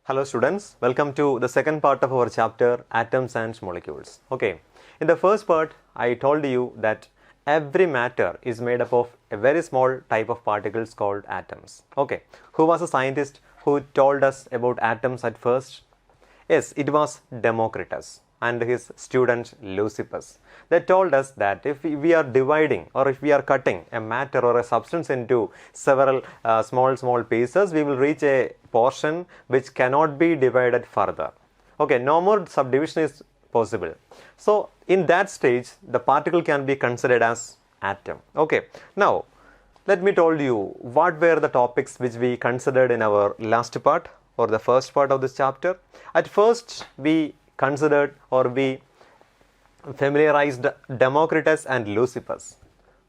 Hello students, welcome to the second part of our chapter Atoms and Molecules. Okay, in the first part I told you that every matter is made up of a very small type of particles called atoms. Okay, who was a scientist who told us about atoms at first? Yes, it was Democritus and his student Leucippus. They told us that if we are dividing or if we are cutting a matter or a substance into several small pieces, we will reach a portion which cannot be divided further. Okay, no more subdivision is possible. So in that stage, the particle can be considered as atom. Okay, now let me tell you what were the topics which we considered in our last part or the first part of this chapter. At first, we considered or we familiarized Democritus and Leucippus.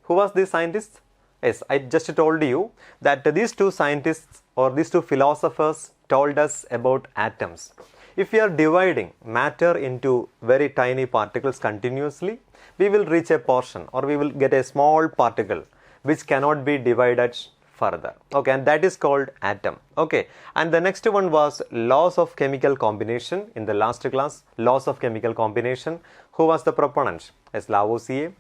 Who was this scientist? Yes, I just told you that these two scientists or these two philosophers told us about atoms. If we are dividing matter into very tiny particles continuously, we will reach a portion or we will get a small particle which cannot be divided further. Okay, and that is called atom. Okay, and the next one was laws of chemical combination. In the last class, laws of chemical combination. Who was the proponent? Yes, Lavoisier.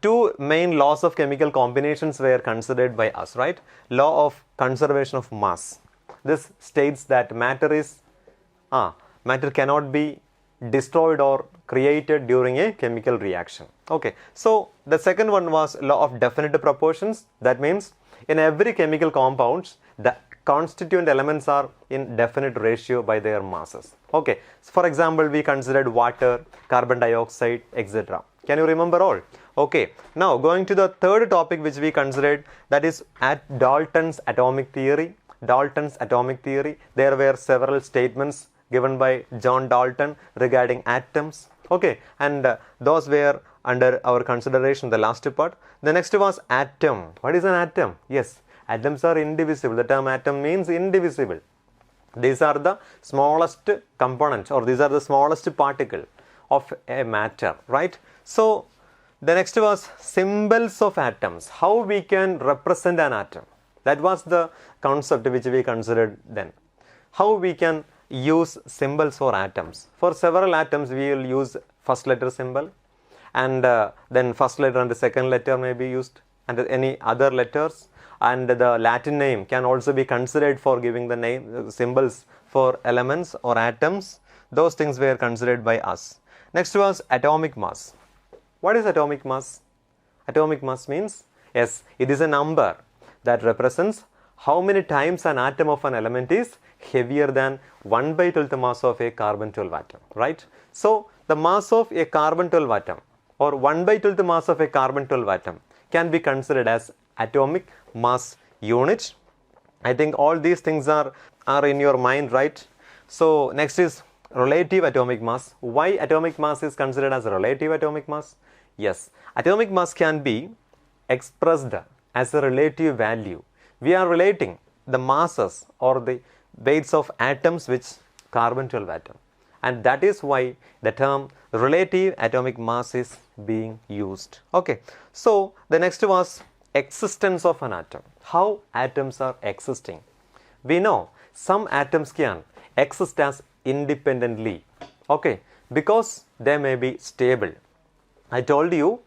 Two main laws of chemical combinations were considered by us, right? Law of conservation of mass. This states that matter cannot be destroyed or created during a chemical reaction. Okay, so the second one was law of definite proportions. That means in every chemical compounds, the constituent elements are in definite ratio by their masses. Okay, so for example, we considered water, carbon dioxide, etc. Can you remember all? Okay, now going to the third topic which we considered, that is at Dalton's atomic theory. Dalton's atomic theory, there were several statements given by John Dalton regarding atoms. Okay, and those were under our consideration the last part. The next was atom. What is an atom? Yes, atoms are indivisible. The term atom means indivisible. These are the smallest components or these are the smallest particle of a matter, right? So the next was symbols of atoms. How we can represent an atom. That was the concept which we considered then. How we can use symbols for atoms. For several atoms we will use first letter symbol and then first letter and the second letter may be used and any other letters, and the Latin name can also be considered for giving the name symbols for elements or atoms. Those things were considered by us. Next was atomic mass. What is atomic mass? Atomic mass means, yes, it is a number that represents how many times an atom of an element is heavier than 1/12 mass of a carbon-12 atom, right? So the mass of a carbon-12 atom or 1/12 mass of a carbon-12 atom can be considered as atomic mass unit. I think all these things are in your mind, right? So next is relative atomic mass. Why atomic mass is considered as relative atomic mass? Yes, atomic mass can be expressed as a relative value. We are relating the masses or the weights of atoms with carbon-12 atom, and that is why the term relative atomic mass is being used. Okay, so the next was existence of an atom. How atoms are existing? We know some atoms can exist as independently, okay, because they may be stable. I told you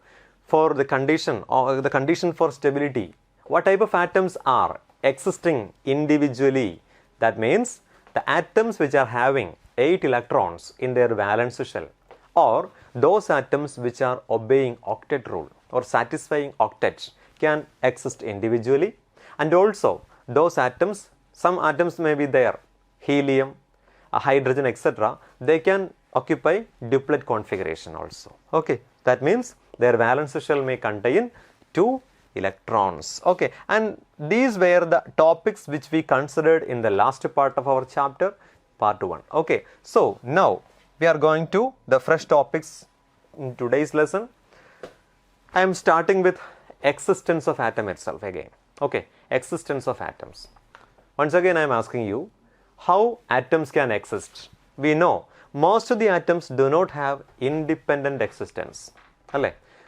for the condition or the condition for stability, what type of atoms are existing individually? That means the atoms which are having 8 electrons in their valence shell, or those atoms which are obeying octet rule or satisfying octets can exist individually, and also those atoms, some atoms may be there, helium, hydrogen, etc. They can occupy duplet configuration also. Okay, that means their valence shell may contain 2 electrons. Okay, and these were the topics which we considered in the last part of our chapter, part 1. Okay, so now we are going to the fresh topics in today's lesson. I am starting with existence of atom itself again. Okay, existence of atoms. Once again I am asking you how atoms can exist. We know most of the atoms do not have independent existence.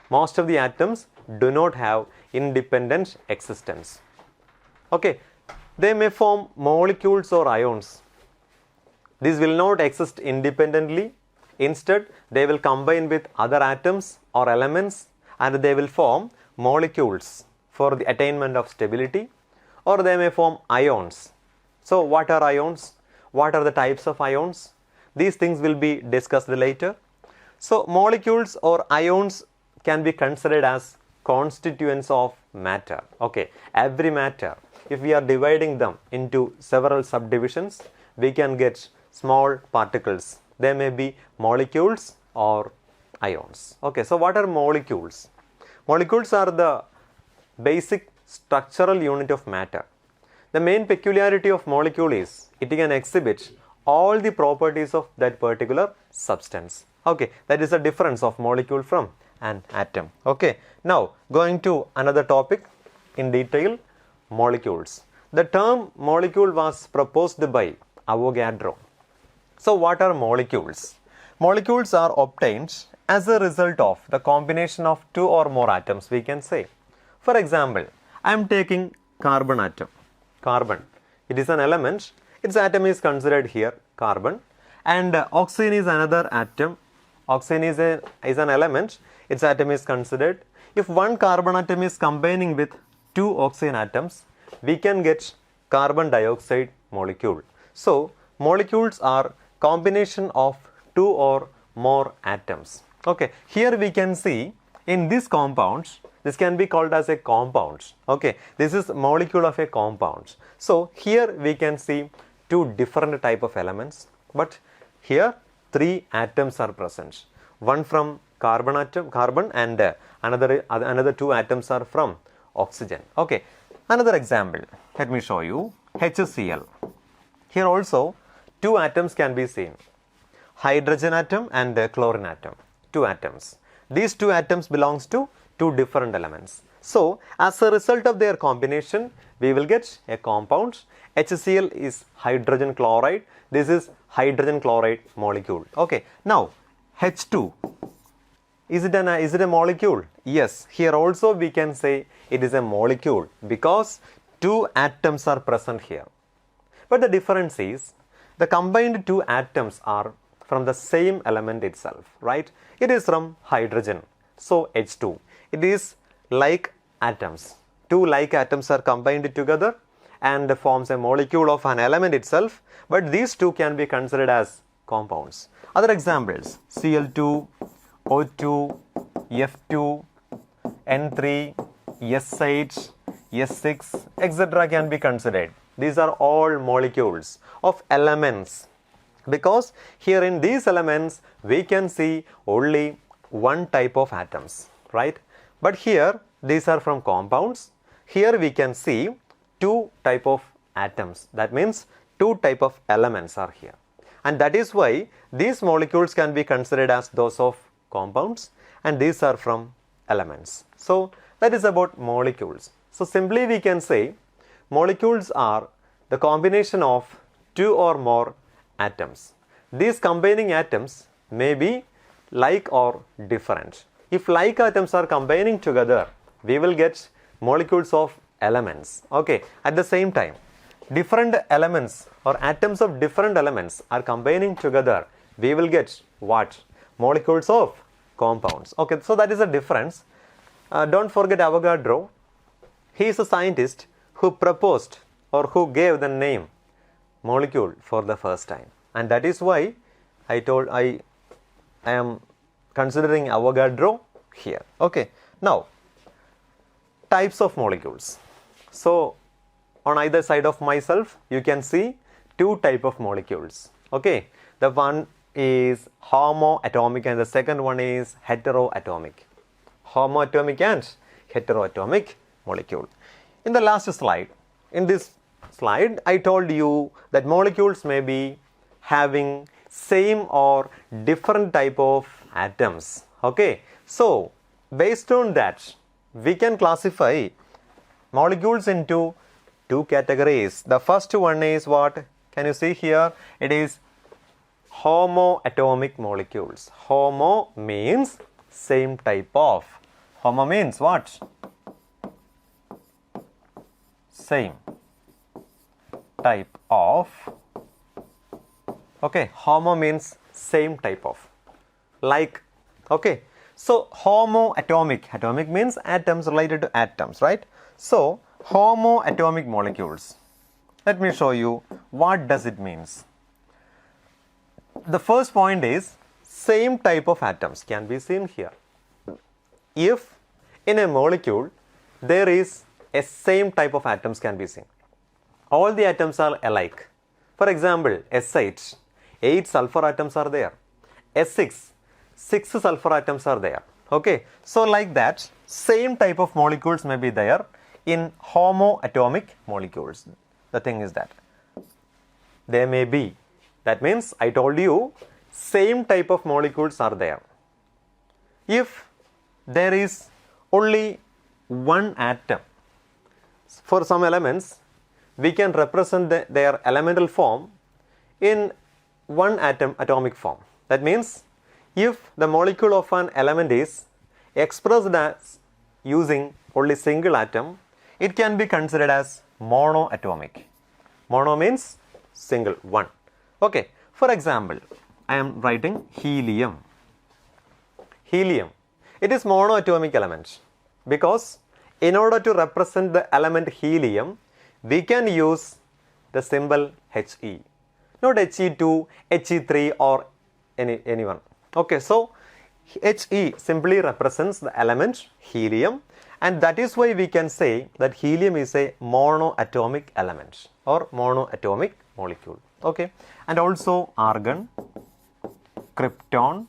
Most of the atoms do not have independent existence. Okay, they may form molecules or ions These will not exist independently. Instead, they will combine with other atoms or elements and they will form molecules for the attainment of stability, or they may form ions. So, what are ions? What are the types of ions? These things will be discussed later. So, molecules or ions can be considered as constituents of matter. Okay, every matter, if we are dividing them into several subdivisions, we can get small particles. They may be molecules or ions. Okay, so what are molecules? Molecules are the basic structural unit of matter. The main peculiarity of molecule is it can exhibit all the properties of that particular substance. Okay, that is the difference of molecule from an atom. Okay, now going to another topic in detail, molecules. The term molecule was proposed by Avogadro. So what are molecules? Molecules are obtained as a result of the combination of two or more atoms, we can say. For example, I am taking carbon atom. Carbon, it is an element, its atom is considered here carbon, and oxygen is another atom. Oxygen is an element, its atom is considered. If one carbon atom is combining with two oxygen atoms, we can get carbon dioxide molecule. So, molecules are combination of two or more atoms. Okay, here we can see in this compound, this can be called as a compound. Okay, this is molecule of a compound. So, here we can see two different type of elements, but here three atoms are present. One from carbon atom, carbon, and another two atoms are from oxygen. Okay, another example, let me show you HCl. Here also two atoms can be seen, hydrogen atom and chlorine atom, two atoms. These two atoms belongs to two different elements. So, as a result of their combination, we will get a compound. HCl is hydrogen chloride. This is hydrogen chloride molecule. Okay. Now, H2, is it a molecule? Yes. Here also we can say it is a molecule because two atoms are present here. But the difference is the combined two atoms are from the same element itself, right? It is from hydrogen. So, H2. It is like atoms. Two like atoms are combined together and forms a molecule of an element itself, but these two can be considered as compounds. Other examples, Cl2, O2, F2, N3, S8, S6, etc. can be considered. These are all molecules of elements, because here in these elements we can see only one type of atoms, right? But here these are from compounds. Here we can see two type of atoms. That means two type of elements are here. And that is why these molecules can be considered as those of compounds and these are from elements. So that is about molecules. So simply we can say molecules are the combination of two or more atoms. These combining atoms may be like or different. If like atoms are combining together, we will get molecules of elements. Okay, at the same time, different elements or atoms of different elements are combining together, we will get what? Molecules of compounds. Okay, so that is a difference. Don't forget Avogadro. He is a scientist who proposed or who gave the name molecule for the first time, and that is why I am considering Avogadro here. Okay, now types of molecules. So on either side of myself you can see two type of molecules. Okay, the one is homoatomic and the second one is heteroatomic. Homoatomic and heteroatomic molecule. In the last slide, in this slide I told you that molecules may be having same or different type of atoms. Okay, so based on that we can classify molecules into two categories. The first one is what? Can you see here? It is homoatomic molecules. Homo means same type of. Homo means what? Same type of Okay, homo means same type of, like. Okay, so homoatomic, atomic means atoms, related to atoms, right? So homoatomic molecules, let me show you what does it means. The first point is same type of atoms can be seen here. If in a molecule there is a same type of atoms can be seen, all the atoms are alike. For example, S8, 8 sulfur atoms are there. S6, 6 sulfur atoms are there. Okay, so like that, same type of molecules may be there in homoatomic molecules. The thing is that they may be. That means I told you same type of molecules are there. If there is only one atom, for some elements, we can represent their elemental form in one atom atomic form. That means if the molecule of an element is expressed as using only single atom, it can be considered as monoatomic. Mono means single, one. Okay, for example, I am writing helium. Helium, it is monoatomic element because in order to represent the element helium, we can use the symbol He, not He2, He3 or anyone. Okay, so He simply represents the element helium, and that is why we can say that helium is a monoatomic element or monoatomic molecule. Okay, and also argon, krypton,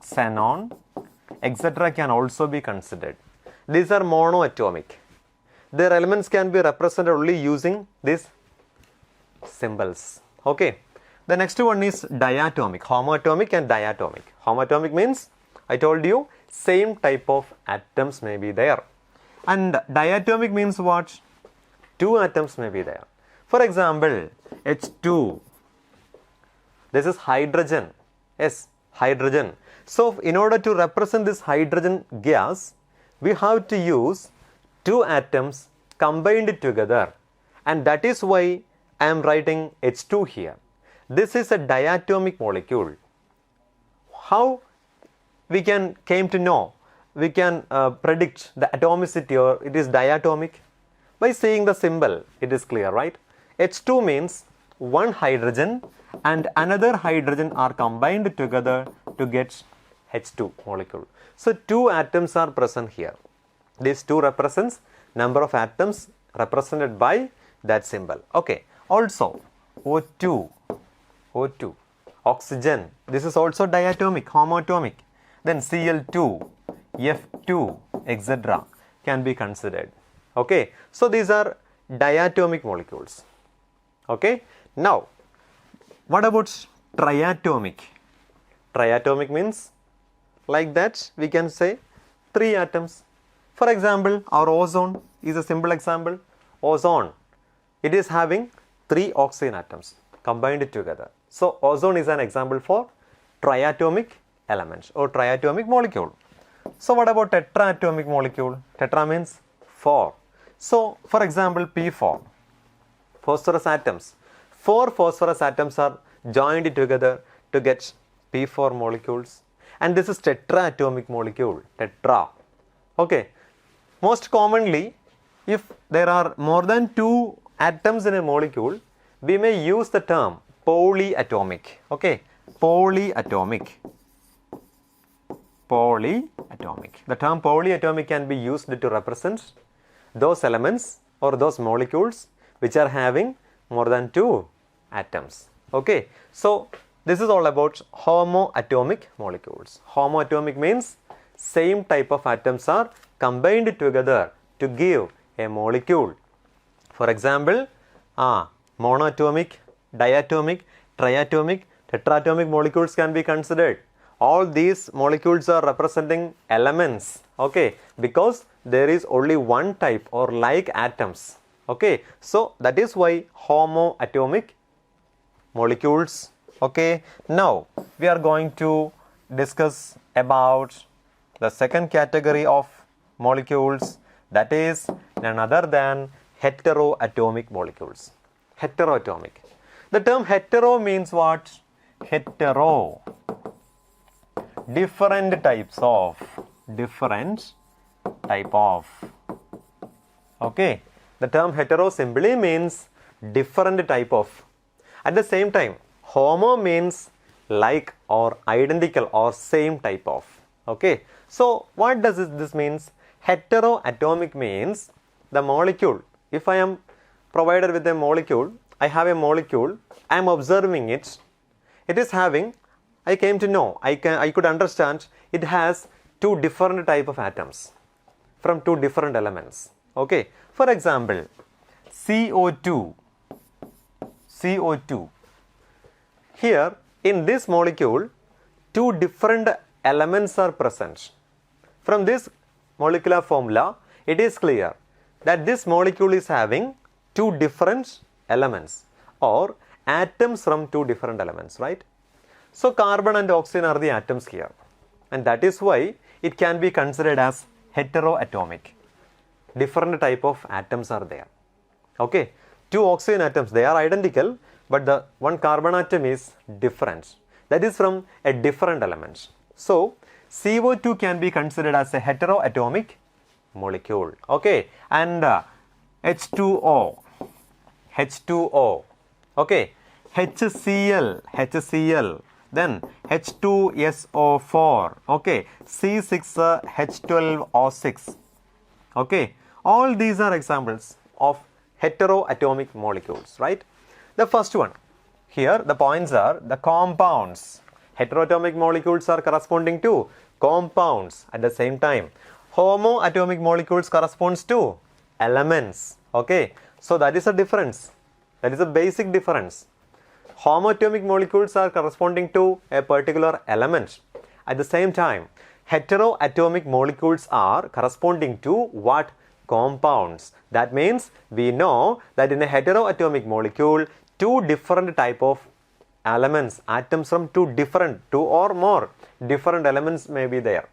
xenon, etc. can also be considered. These are monoatomic. Their elements can be represented only using these symbols. Okay, the next one is diatomic, homoatomic and diatomic. Homoatomic means I told you same type of atoms may be there, and diatomic means what? Two atoms may be there. For example, H2, this is hydrogen. Yes, hydrogen. So in order to represent this hydrogen gas, we have to use two atoms combined together, and that is why I am writing H2 here. This is a diatomic molecule. How we came to know, we can predict the atomicity or it is diatomic? By seeing the symbol, it is clear, right? H2 means one hydrogen and another hydrogen are combined together to get H2 molecule. So two atoms are present here. These two represents number of atoms represented by that symbol. Okay, also O2, oxygen, this is also diatomic, homoatomic. Then Cl2, F2, etc. can be considered. Okay, so these are diatomic molecules. Okay, now what about triatomic? Triatomic means like that we can say three atoms. For example, our ozone is a simple example. Ozone, it is having three oxygen atoms combined together. So ozone is an example for triatomic element or triatomic molecule. So what about tetraatomic molecule? Tetra means 4. So for example, P4, phosphorus atoms. 4 phosphorus atoms are joined together to get P4 molecules, and this is tetraatomic molecule, tetra. Okay, most commonly if there are more than 2 atoms in a molecule, we may use the term polyatomic. Okay, polyatomic. The term polyatomic can be used to represent those elements or those molecules which are having more than 2 atoms. Okay, so this is all about homoatomic molecules. Homoatomic means same type of atoms are combined together to give a molecule. For example, monoatomic, diatomic, triatomic, tetraatomic molecules can be considered. All these molecules are representing elements, okay, because there is only one type or like atoms. Okay, so that is why homoatomic molecules. Okay, now we are going to discuss about the second category of molecules, that is none other than heteroatomic molecules. Heteroatomic. The term hetero means what? hetero, different types of, different type of. Okay, the term hetero simply means different type of. At the same time, homo means like or identical or same type of. Okay, so what does this means? Heteroatomic means the molecule. If I am provided with a molecule, I have a molecule, I am observing it, it is having, I came to know, I could understand it has two different type of atoms from two different elements. Okay, for example, CO2. Here in this molecule, two different elements are present. From this molecular formula, it is clear that this molecule is having two different elements or atoms from two different elements, right? So carbon and oxygen are the atoms here, and that is why it can be considered as heteroatomic. Different type of atoms are there. Okay, two oxygen atoms, they are identical, but the one carbon atom is different. That is from a different element. So CO2 can be considered as a heteroatomic molecule. Okay, and H2O, okay, HCl, then H2SO4, okay, C6H12O6, okay, all these are examples of heteroatomic molecules, right? The first one, here the points are the compounds. Heteroatomic molecules are corresponding to compounds. At the same time, homoatomic molecules corresponds to elements. Okay, so that is a difference. That is a basic difference. Homoatomic molecules are corresponding to a particular element. At the same time, heteroatomic molecules are corresponding to what? Compounds. That means we know that in a heteroatomic molecule, two different type of elements, atoms from two or more different elements may be there.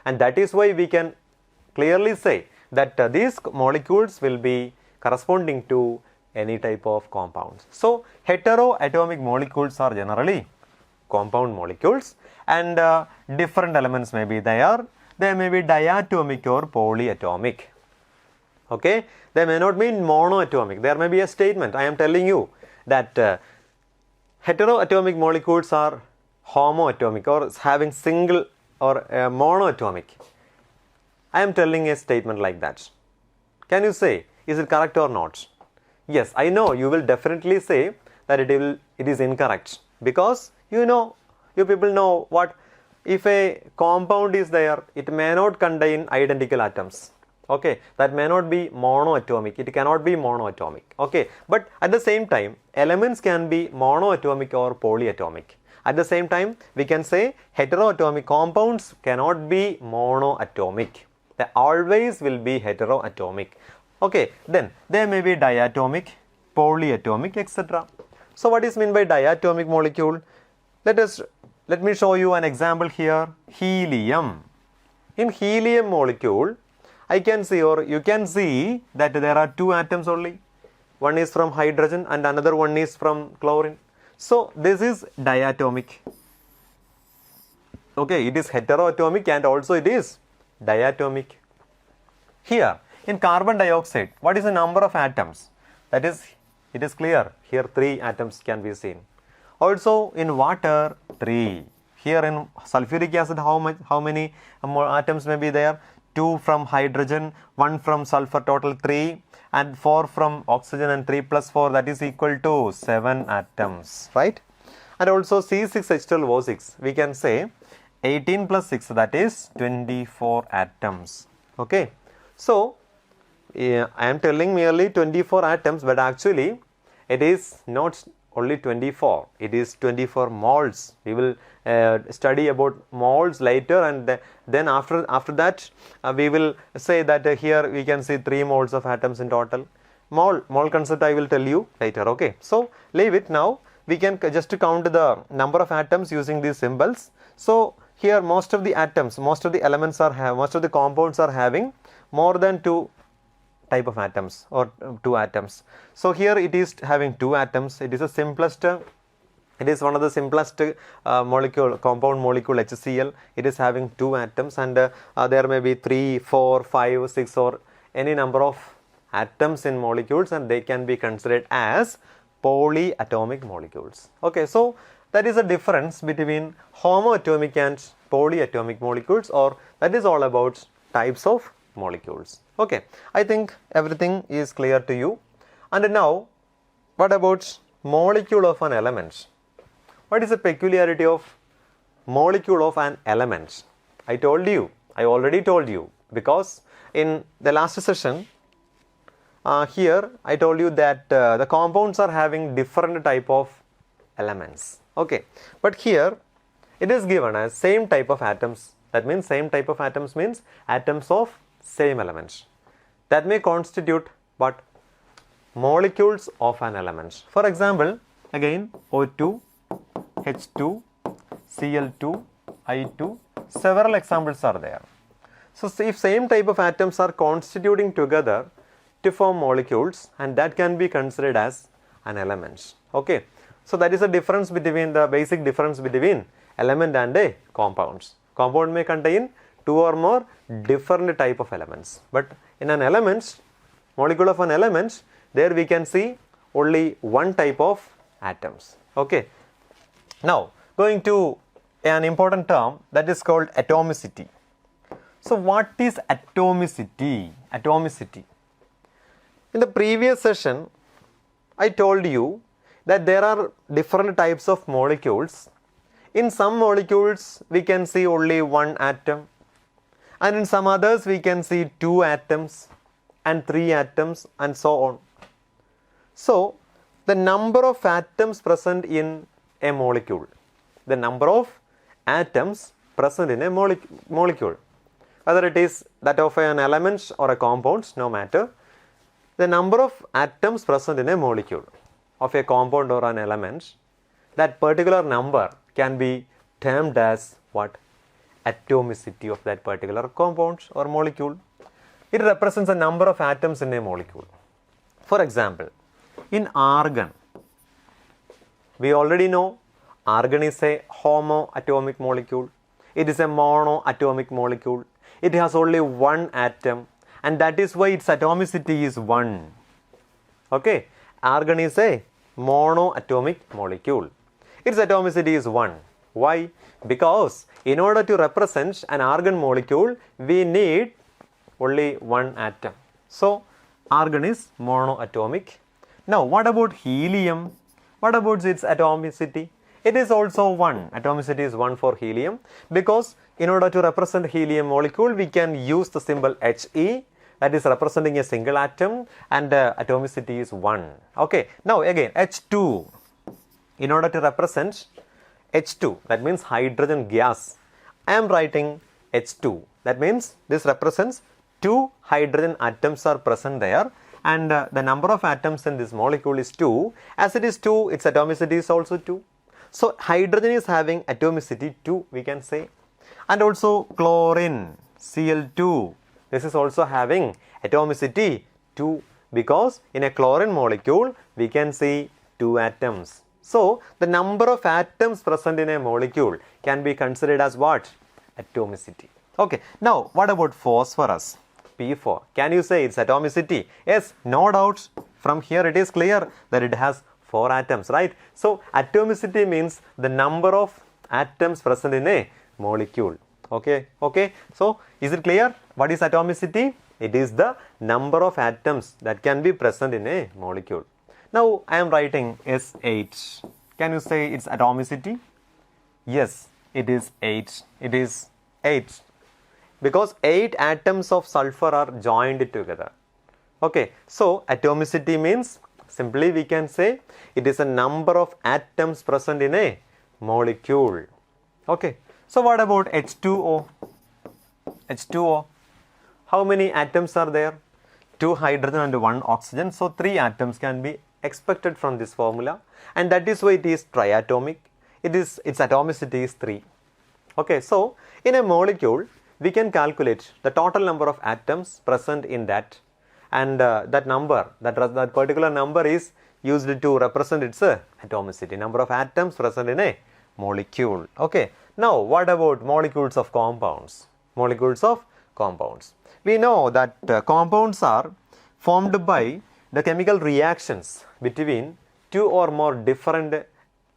And that is why we can clearly say that these molecules will be corresponding to any type of compounds. So heteroatomic molecules are generally compound molecules, and different elements may be there. They may be diatomic or polyatomic. Okay, they may not be monoatomic. There may be a statement. I am telling you that heteroatomic molecules are homoatomic or having single or monoatomic. I am telling a statement like that. Can you say, is it correct or not? Yes, I know you will definitely say that it is incorrect, because you people know what, if a compound is there, it may not contain identical atoms. Okay, that may not be monoatomic, it cannot be monoatomic. Okay, but at the same time, elements can be monoatomic or polyatomic. At the same time, we can say heteroatomic compounds cannot be monoatomic. They always will be heteroatomic. Okay, then they may be diatomic, polyatomic, etc. So what is meant by diatomic molecule? Let me show you an example here. Helium. In helium molecule, I can see, or you can see, that there are two atoms only. One is from hydrogen and another one is from chlorine. So this is diatomic. Okay, it is heteroatomic and also it is diatomic. Here in carbon dioxide, what is the number of atoms? That is, it is clear. Here 3 atoms can be seen. Also in water, 3. Here in sulfuric acid, how many more atoms may be there? 2 from hydrogen, 1 from sulfur, total 3, and 4 from oxygen, and 3 plus 4, that is equal to 7 atoms, right? And also C6H12O6, we can say 18 plus 6, that is 24 atoms. Okay, so I am telling merely 24 atoms, but actually it is not only 24, it is 24 moles. We will study about moles later, and then after that we will say that here we can see 3 moles of atoms in total. Mole concept I will tell you later. Okay, so leave it. Now we can just count the number of atoms using these symbols. So here most of the atoms, most of the elements most of the compounds are having more than 2 type of atoms or 2 atoms. So here it is having 2 atoms. It is the simplest It is one of the simplest compound molecule HCl. It is having 2 atoms, and there may be 3, 4, 5, 6 or any number of atoms in molecules, and they can be considered as polyatomic molecules. Okay, so that is a difference between homoatomic and polyatomic molecules, or that is all about types of molecules. Okay, I think everything is clear to you. And now, what about molecule of an element? What is the peculiarity of molecule of an element? I already told you, because in the last session, here I told you that the compounds are having different type of elements. Okay, but here it is given as same type of atoms. That means same type of atoms means atoms of same elements. That may constitute what? Molecules of an element. For example, again O2, H2, Cl2, I2, several examples are there. So if same type of atoms are constituting together to form molecules, and that can be considered as an element. Okay, so that is a difference between the basic difference between element and a compounds. Compound may contain 2 or more different type of elements, but in an element, molecule of an element, there we can see only one type of atoms. Okay, now going to an important term that is called atomicity. So what is atomicity? Atomicity. In the previous session, I told you that there are different types of molecules. In some molecules, we can see only one atom, and in some others, we can see 2 atoms and 3 atoms and so on. So, the number of atoms present in a molecule, the number of atoms present in a molecule, whether it is that of an element or a compound, no matter, the number of atoms present in a molecule of a compound or an element, that particular number can be termed as what? Atomicity of that particular compound or molecule. It represents the number of atoms in a molecule. For example, in argon, we already know argon is a homoatomic molecule. It is a monoatomic molecule. It has only one atom, and that is why its atomicity is 1. Okay, argon is a monoatomic molecule. Its atomicity is 1. Why? Because in order to represent an argon molecule, we need only one atom. So, argon is monoatomic. Now, what about helium? What about its atomicity? It is also 1. Atomicity is 1 for helium, because in order to represent helium molecule, we can use the symbol He, that is representing a single atom, and atomicity is 1. Okay, now again H2. In order to represent H2, that means hydrogen gas, I am writing H2. That means this represents 2 hydrogen atoms are present there, and the number of atoms in this molecule is 2. As it is 2, its atomicity is also 2. So hydrogen is having atomicity 2, we can say. And also chlorine, Cl2, this is also having atomicity 2, because in a chlorine molecule we can see 2 atoms. So the number of atoms present in a molecule can be considered as what? Atomicity. Okay, now what about phosphorus? P4. Can you say its atomicity? Yes, no doubt. From here it is clear that it has 4 atoms, right? So atomicity means the number of atoms present in a molecule. Okay. So is it clear? What is atomicity? It is the number of atoms that can be present in a molecule. Now I am writing S8. Can you say its atomicity? Yes, it is 8. It is 8. Because 8 atoms of sulfur are joined together. Okay, so atomicity means simply we can say it is a number of atoms present in a molecule. Okay, so what about H2O? H2O, how many atoms are there? 2 hydrogen and 1 oxygen. So 3 atoms can be expected from this formula, and that is why it is triatomic. Its atomicity is 3. Okay, so in a molecule we can calculate the total number of atoms present in that, and that particular number is used to represent its atomicity, number of atoms present in a molecule. Okay. Now, what about molecules of compounds? Molecules of compounds. We know that compounds are formed by the chemical reactions between two or more different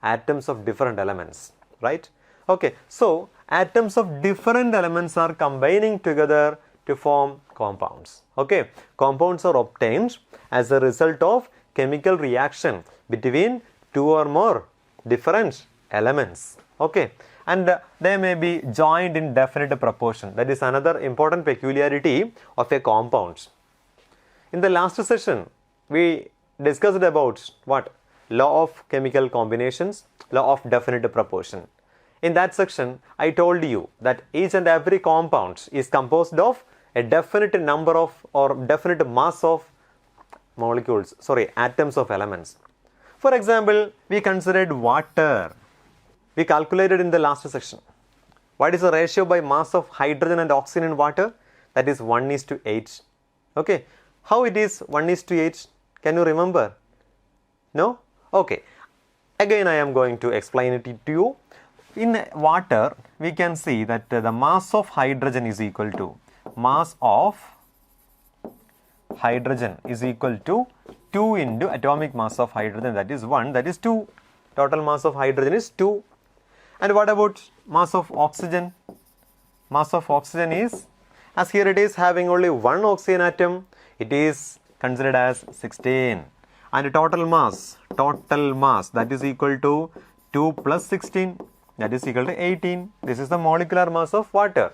atoms of different elements, right? Okay. So, atoms of different elements are combining together to form compounds. Okay. Compounds are obtained as a result of chemical reaction between two or more different elements. Okay. And they may be joined in definite proportion. That is another important peculiarity of a compound. In the last session, we discussed about what? Law of chemical combinations, law of definite proportion. In that section, I told you that each and every compound is composed of a definite number of or definite mass of atoms of elements. For example, we considered water. We calculated in the last section. What is the ratio by mass of hydrogen and oxygen in water? That is 1:8. Okay. How it is 1:8? Can you remember? No? Okay. Again, I am going to explain it to you. In water, we can see that the mass of hydrogen is equal to mass of hydrogen is equal to 2 into atomic mass of hydrogen, that is 1, that is 2. Total mass of hydrogen is 2. And what about mass of oxygen? Mass of oxygen is, as here it is having only one oxygen atom, it is considered as 16. And total mass that is equal to 2 plus 16, that is equal to 18. This is the molecular mass of water.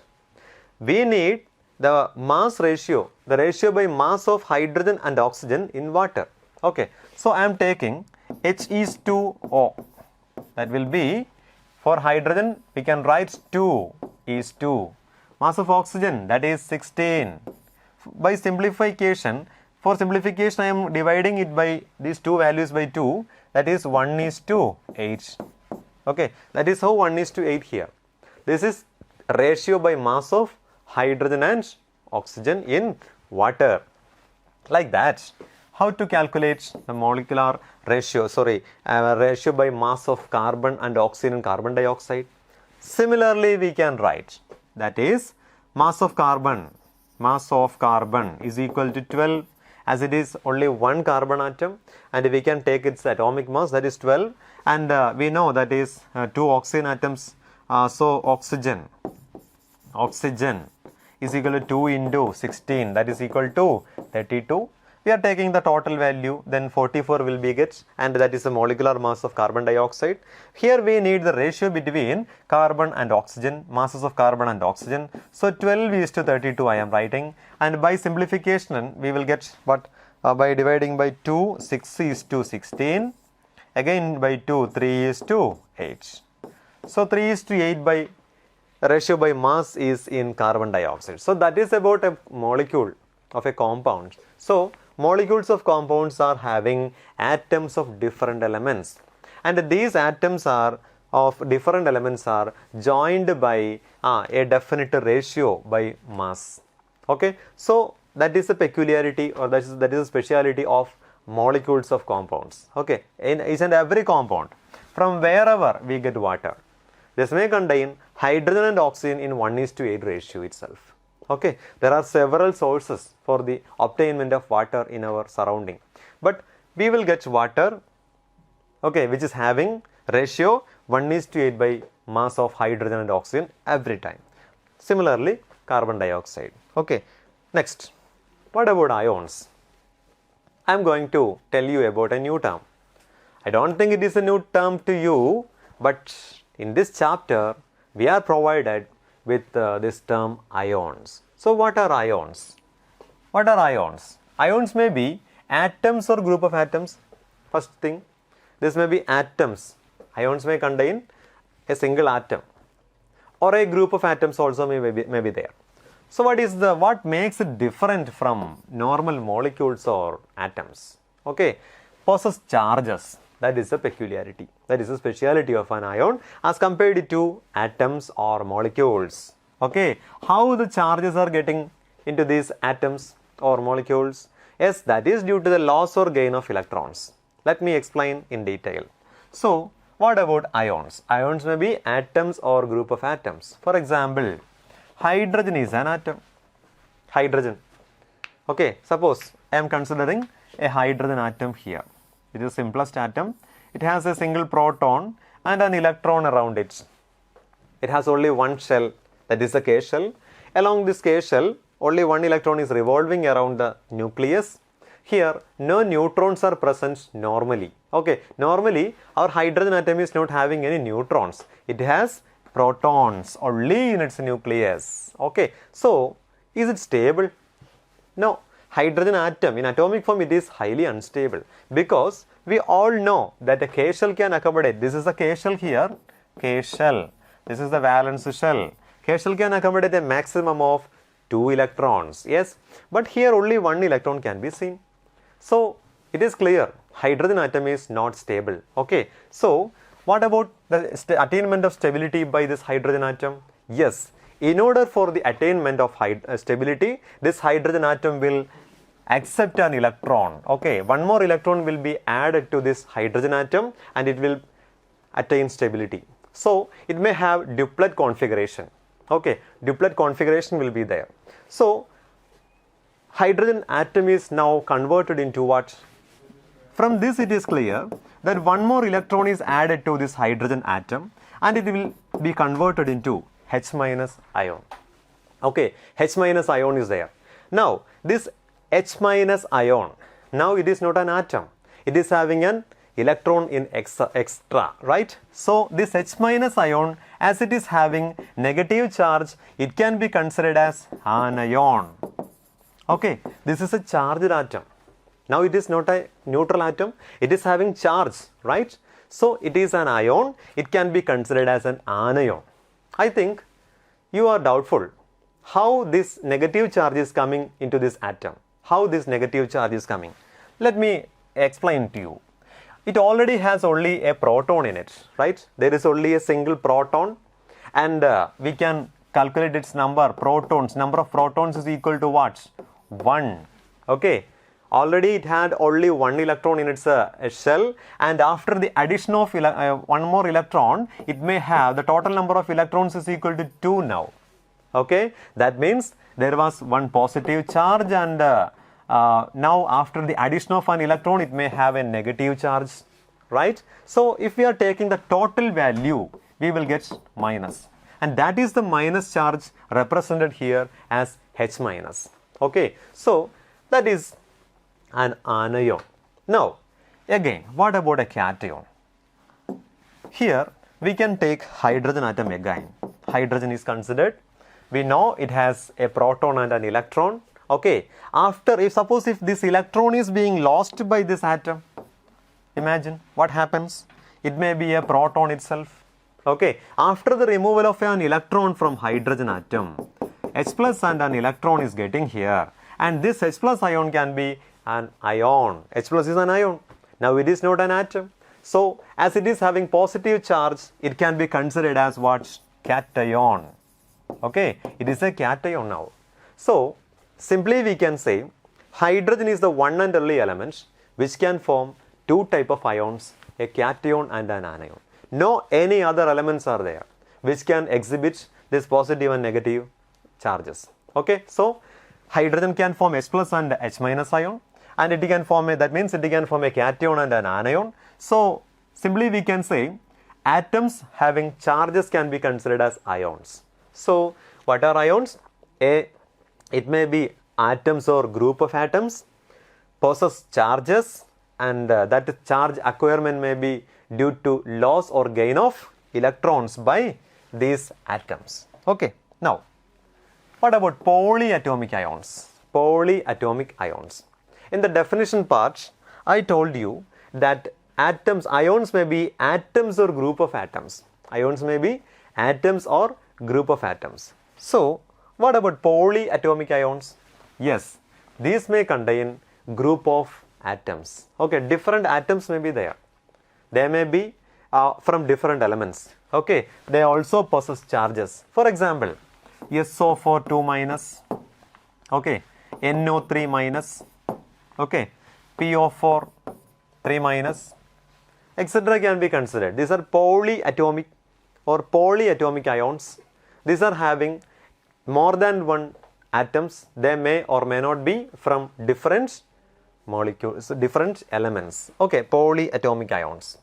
We need the mass ratio, the ratio by mass of hydrogen and oxygen in water. Okay. So, I am taking H is 2O. That will be, for hydrogen, we can write 2 is 2. Mass of oxygen, that is 16. By simplification, for simplification, I am dividing it by these two values by 2. That is 1:8. Okay. That is how 1:8 here. This is ratio by mass of hydrogen and oxygen in water. Like that. How to calculate the molecular ratio, ratio by mass of carbon and oxygen and carbon dioxide? Similarly, we can write, that is mass of carbon is equal to 12, as it is only one carbon atom, and we can take its atomic mass, that is 12, and we know that is two oxygen atoms. So, oxygen is equal to 2 into 16, that is equal to 32. We are taking the total value, then 44 will be get, and that is the molecular mass of carbon dioxide. Here we need the ratio between carbon and oxygen, masses of carbon and oxygen. So, 12:32 I am writing, and by simplification we will get what? By dividing by 2, 6:16, again by 2, 3:8. So, 3:8 by ratio by mass is in carbon dioxide. So, that is about a molecule of a compound. So, molecules of compounds are having atoms of different elements, and these atoms are of different elements are joined by a definite ratio by mass. Okay. So, that is the peculiarity, or that is the speciality of molecules of compounds. Okay. In each and every compound, from wherever we get water, this may contain hydrogen and oxygen in 1:8 ratio itself. Okay. There are several sources for the obtainment of water in our surrounding, but we will get water, okay, which is having ratio 1:8 by mass of hydrogen and oxygen every time. Similarly, carbon dioxide. Okay. Next, what about ions? I am going to tell you about a new term. I don't think it is a new term to you, but in this chapter, we are provided with this term ions. So, what are ions? What are ions? Ions may be atoms or group of atoms. First thing, this may be atoms. Ions may contain a single atom, or a group of atoms also may be there. So, what makes it different from normal molecules or atoms? Okay, possess charges. That is a peculiarity. That is a speciality of an ion as compared to atoms or molecules. Okay, how the charges are getting into these atoms or molecules? Yes, that is due to the loss or gain of electrons. Let me explain in detail. So, what about ions? Ions may be atoms or group of atoms. For example, hydrogen is an atom. Hydrogen. Okay, suppose I am considering a hydrogen atom here. It is the simplest atom. It has a single proton and an electron around it. It has only one shell, that is the K shell. Along this K shell, only one electron is revolving around the nucleus. Here, no neutrons are present normally. Okay, normally our hydrogen atom is not having any neutrons. It has protons only in its nucleus. Okay, so is it stable? No. Hydrogen atom in atomic form, it is highly unstable because we all know that a K shell can accommodate. This is the K shell here, K shell. This is the valence shell. K shell can accommodate a maximum of 2 electrons. Yes, but here only 1 electron can be seen. So it is clear hydrogen atom is not stable. Okay, so what about the attainment of stability by this hydrogen atom? Yes, in order for the attainment of stability, this hydrogen atom will accept an electron. Okay, one more electron will be added to this hydrogen atom and it will attain stability. So it may have duplet configuration. Okay, duplet configuration will be there. So hydrogen atom is now converted into what? From this it is clear that one more electron is added to this hydrogen atom and it will be converted into H minus ion. Okay, H minus ion is there. Now this H minus ion, now it is not an atom. It is having an electron in extra, right? So this H minus ion, as it is having negative charge, it can be considered as an ion. Okay, this is a charged atom. Now it is not a neutral atom, it is having charge, right? So it is an ion, it can be considered as an anion. I think you are doubtful how this negative charge is coming into this atom. How this negative charge is coming? Let me explain to you. It already has only a proton in it, right? There is only a single proton and we can calculate its number, protons. Number of protons is equal to what? 1. Okay. Already it had only one electron in its shell and after the addition of one more electron, it may have the total number of electrons is equal to 2 now. Okay. That means there was one positive charge and now after the addition of an electron, it may have a negative charge, right? So if we are taking the total value, we will get minus. And that is the minus charge represented here as H minus. Okay. So that is an anion. Now, again, what about a cation? Here, we can take hydrogen atom again. Hydrogen is considered. We know it has a proton and an electron. Okay. After, suppose if this electron is being lost by this atom, imagine what happens. It may be a proton itself. Okay. After the removal of an electron from hydrogen atom, H plus and an electron is getting here. And this H plus ion can be an ion. H plus is an ion. Now it is not an atom. So as it is having positive charge, it can be considered as what? Cation. Okay, it is a cation now. So simply we can say hydrogen is the one and only element which can form two type of ions, a cation and an anion. No any other elements are there which can exhibit this positive and negative charges. Okay, so hydrogen can form H plus and H minus ion and it can form that means it can form a cation and an anion. So simply we can say atoms having charges can be considered as ions. So what are ions? It may be atoms or group of atoms possess charges and that charge acquirement may be due to loss or gain of electrons by these atoms. Okay. Now, what about polyatomic ions? Polyatomic ions. In the definition part, I told you that ions may be atoms or group of atoms. Ions may be atoms or group of atoms. So, what about polyatomic ions? Yes, these may contain group of atoms. Okay, different atoms may be there. They may be from different elements. Okay, they also possess charges. For example, SO4 2 minus, okay, NO3 minus, okay, PO4, 3 minus, etc. can be considered. These are polyatomic or polyatomic ions. These are having more than one atoms. They may or may not be from different molecules, different elements. Okay, polyatomic ions.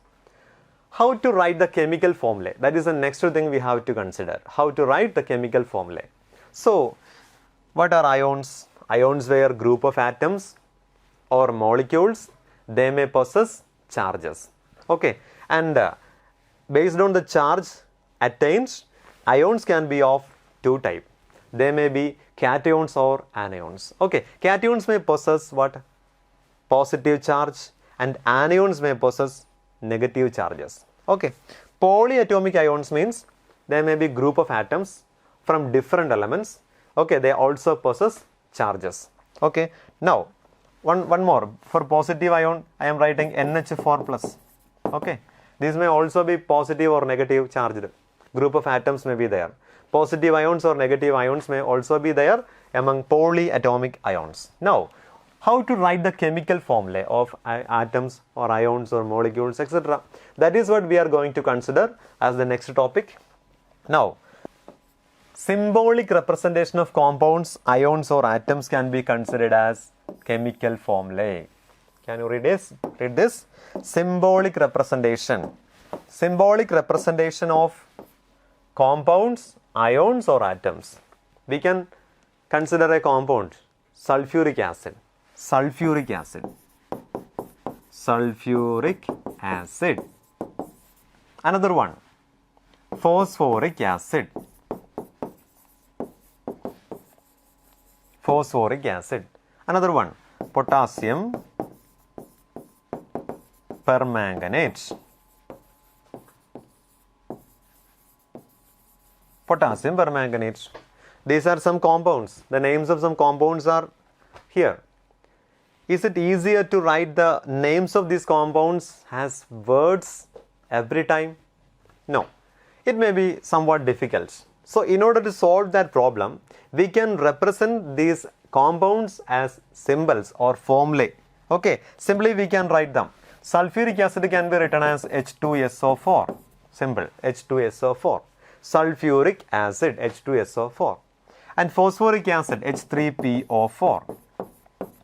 How to write the chemical formulae? That is the next thing we have to consider. How to write the chemical formulae. So, what are ions? Ions were group of atoms or molecules. They may possess charges. Okay, and based on the charge attained, ions can be of two types. They may be cations or anions. Okay, cations may possess what? Positive charge, and anions may possess negative charges. Okay, polyatomic ions means they may be group of atoms from different elements. Okay, they also possess charges. Okay, now one more. For positive ion, I am writing NH4 plus. Okay, these may also be positive or negative charged. Group of atoms may be there. Positive ions or negative ions may also be there among polyatomic ions. Now, how to write the chemical formulae of atoms or ions or molecules, etc. That is what we are going to consider as the next topic. Now, symbolic representation of compounds, ions or atoms can be considered as chemical formulae. Can you read this? Read this. Symbolic representation. Symbolic representation of compounds, ions or atoms. We can consider a compound, sulfuric acid. Sulfuric acid. Sulfuric acid. Another one, phosphoric acid. Phosphoric acid. Another one, potassium permanganate. Potassium permanganate. These are some compounds. The names of some compounds are here. Is it easier to write the names of these compounds as words every time? No. It may be somewhat difficult. So, in order to solve that problem, we can represent these compounds as symbols or formulae. Okay, simply we can write them. Sulfuric acid can be written as H2SO4, symbol H2SO4. Sulfuric acid H2SO4. And phosphoric acid H3PO4.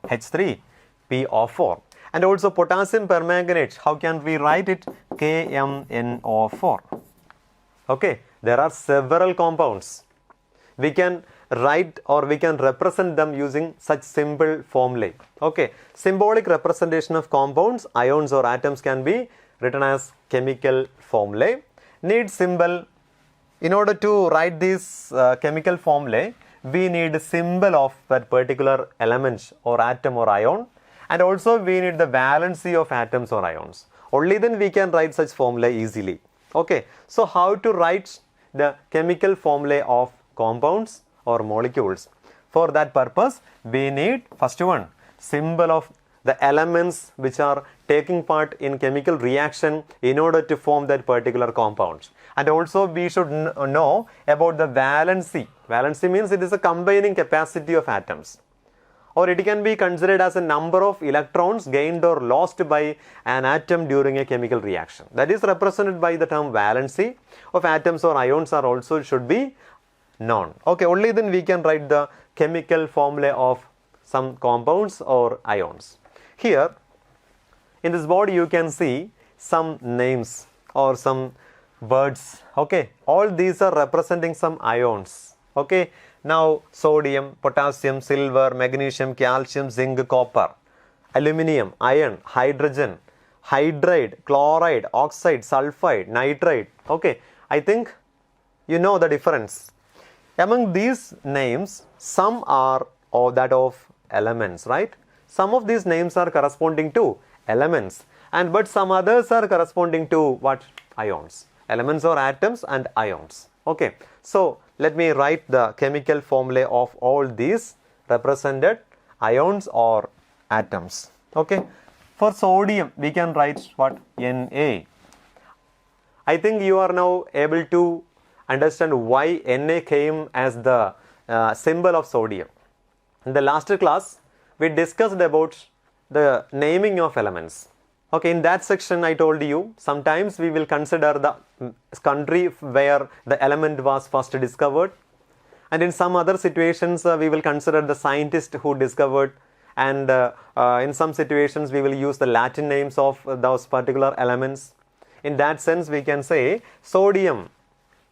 H3PO4. And also potassium permanganate, how can we write it? KMNO4. Okay, there are several compounds. We can write or we can represent them using such simple formulae. Okay, symbolic representation of compounds, ions or atoms can be written as chemical formulae. Need symbol. In order to write this chemical formulae, we need a symbol of that particular element or atom or ion, and also we need the valency of atoms or ions. Only then we can write such formulae easily. Okay, so how to write the chemical formulae of compounds or molecules? For that purpose, we need first one, symbol of the elements which are taking part in chemical reaction in order to form that particular compound. And also we should know about the valency. Valency means it is a combining capacity of atoms, or it can be considered as a number of electrons gained or lost by an atom during a chemical reaction. That is represented by the term valency of atoms or ions are also should be known. Okay, only then we can write the chemical formula of some compounds or ions. Here in this board you can see some names or some words. Okay, all these are representing some ions. Okay, now sodium, potassium, silver, magnesium, calcium, zinc, copper, aluminium, iron, hydrogen, hydride, chloride, oxide, sulfide, nitride. Okay, I think you know the difference. Among these names, some are that of elements, right? Some of these names are corresponding to elements, but some others are corresponding to what? Ions. Elements or atoms and ions. Okay, so let me write the chemical formulae of all these represented ions or atoms. Okay, for sodium we can write what? Na. I think you are now able to understand why Na came as the symbol of sodium. In the last class, we discussed about the naming of elements. Okay, in that section I told you, sometimes we will consider the country where the element was first discovered, and in some other situations we will consider the scientist who discovered, and in some situations we will use the Latin names of those particular elements. In that sense we can say sodium,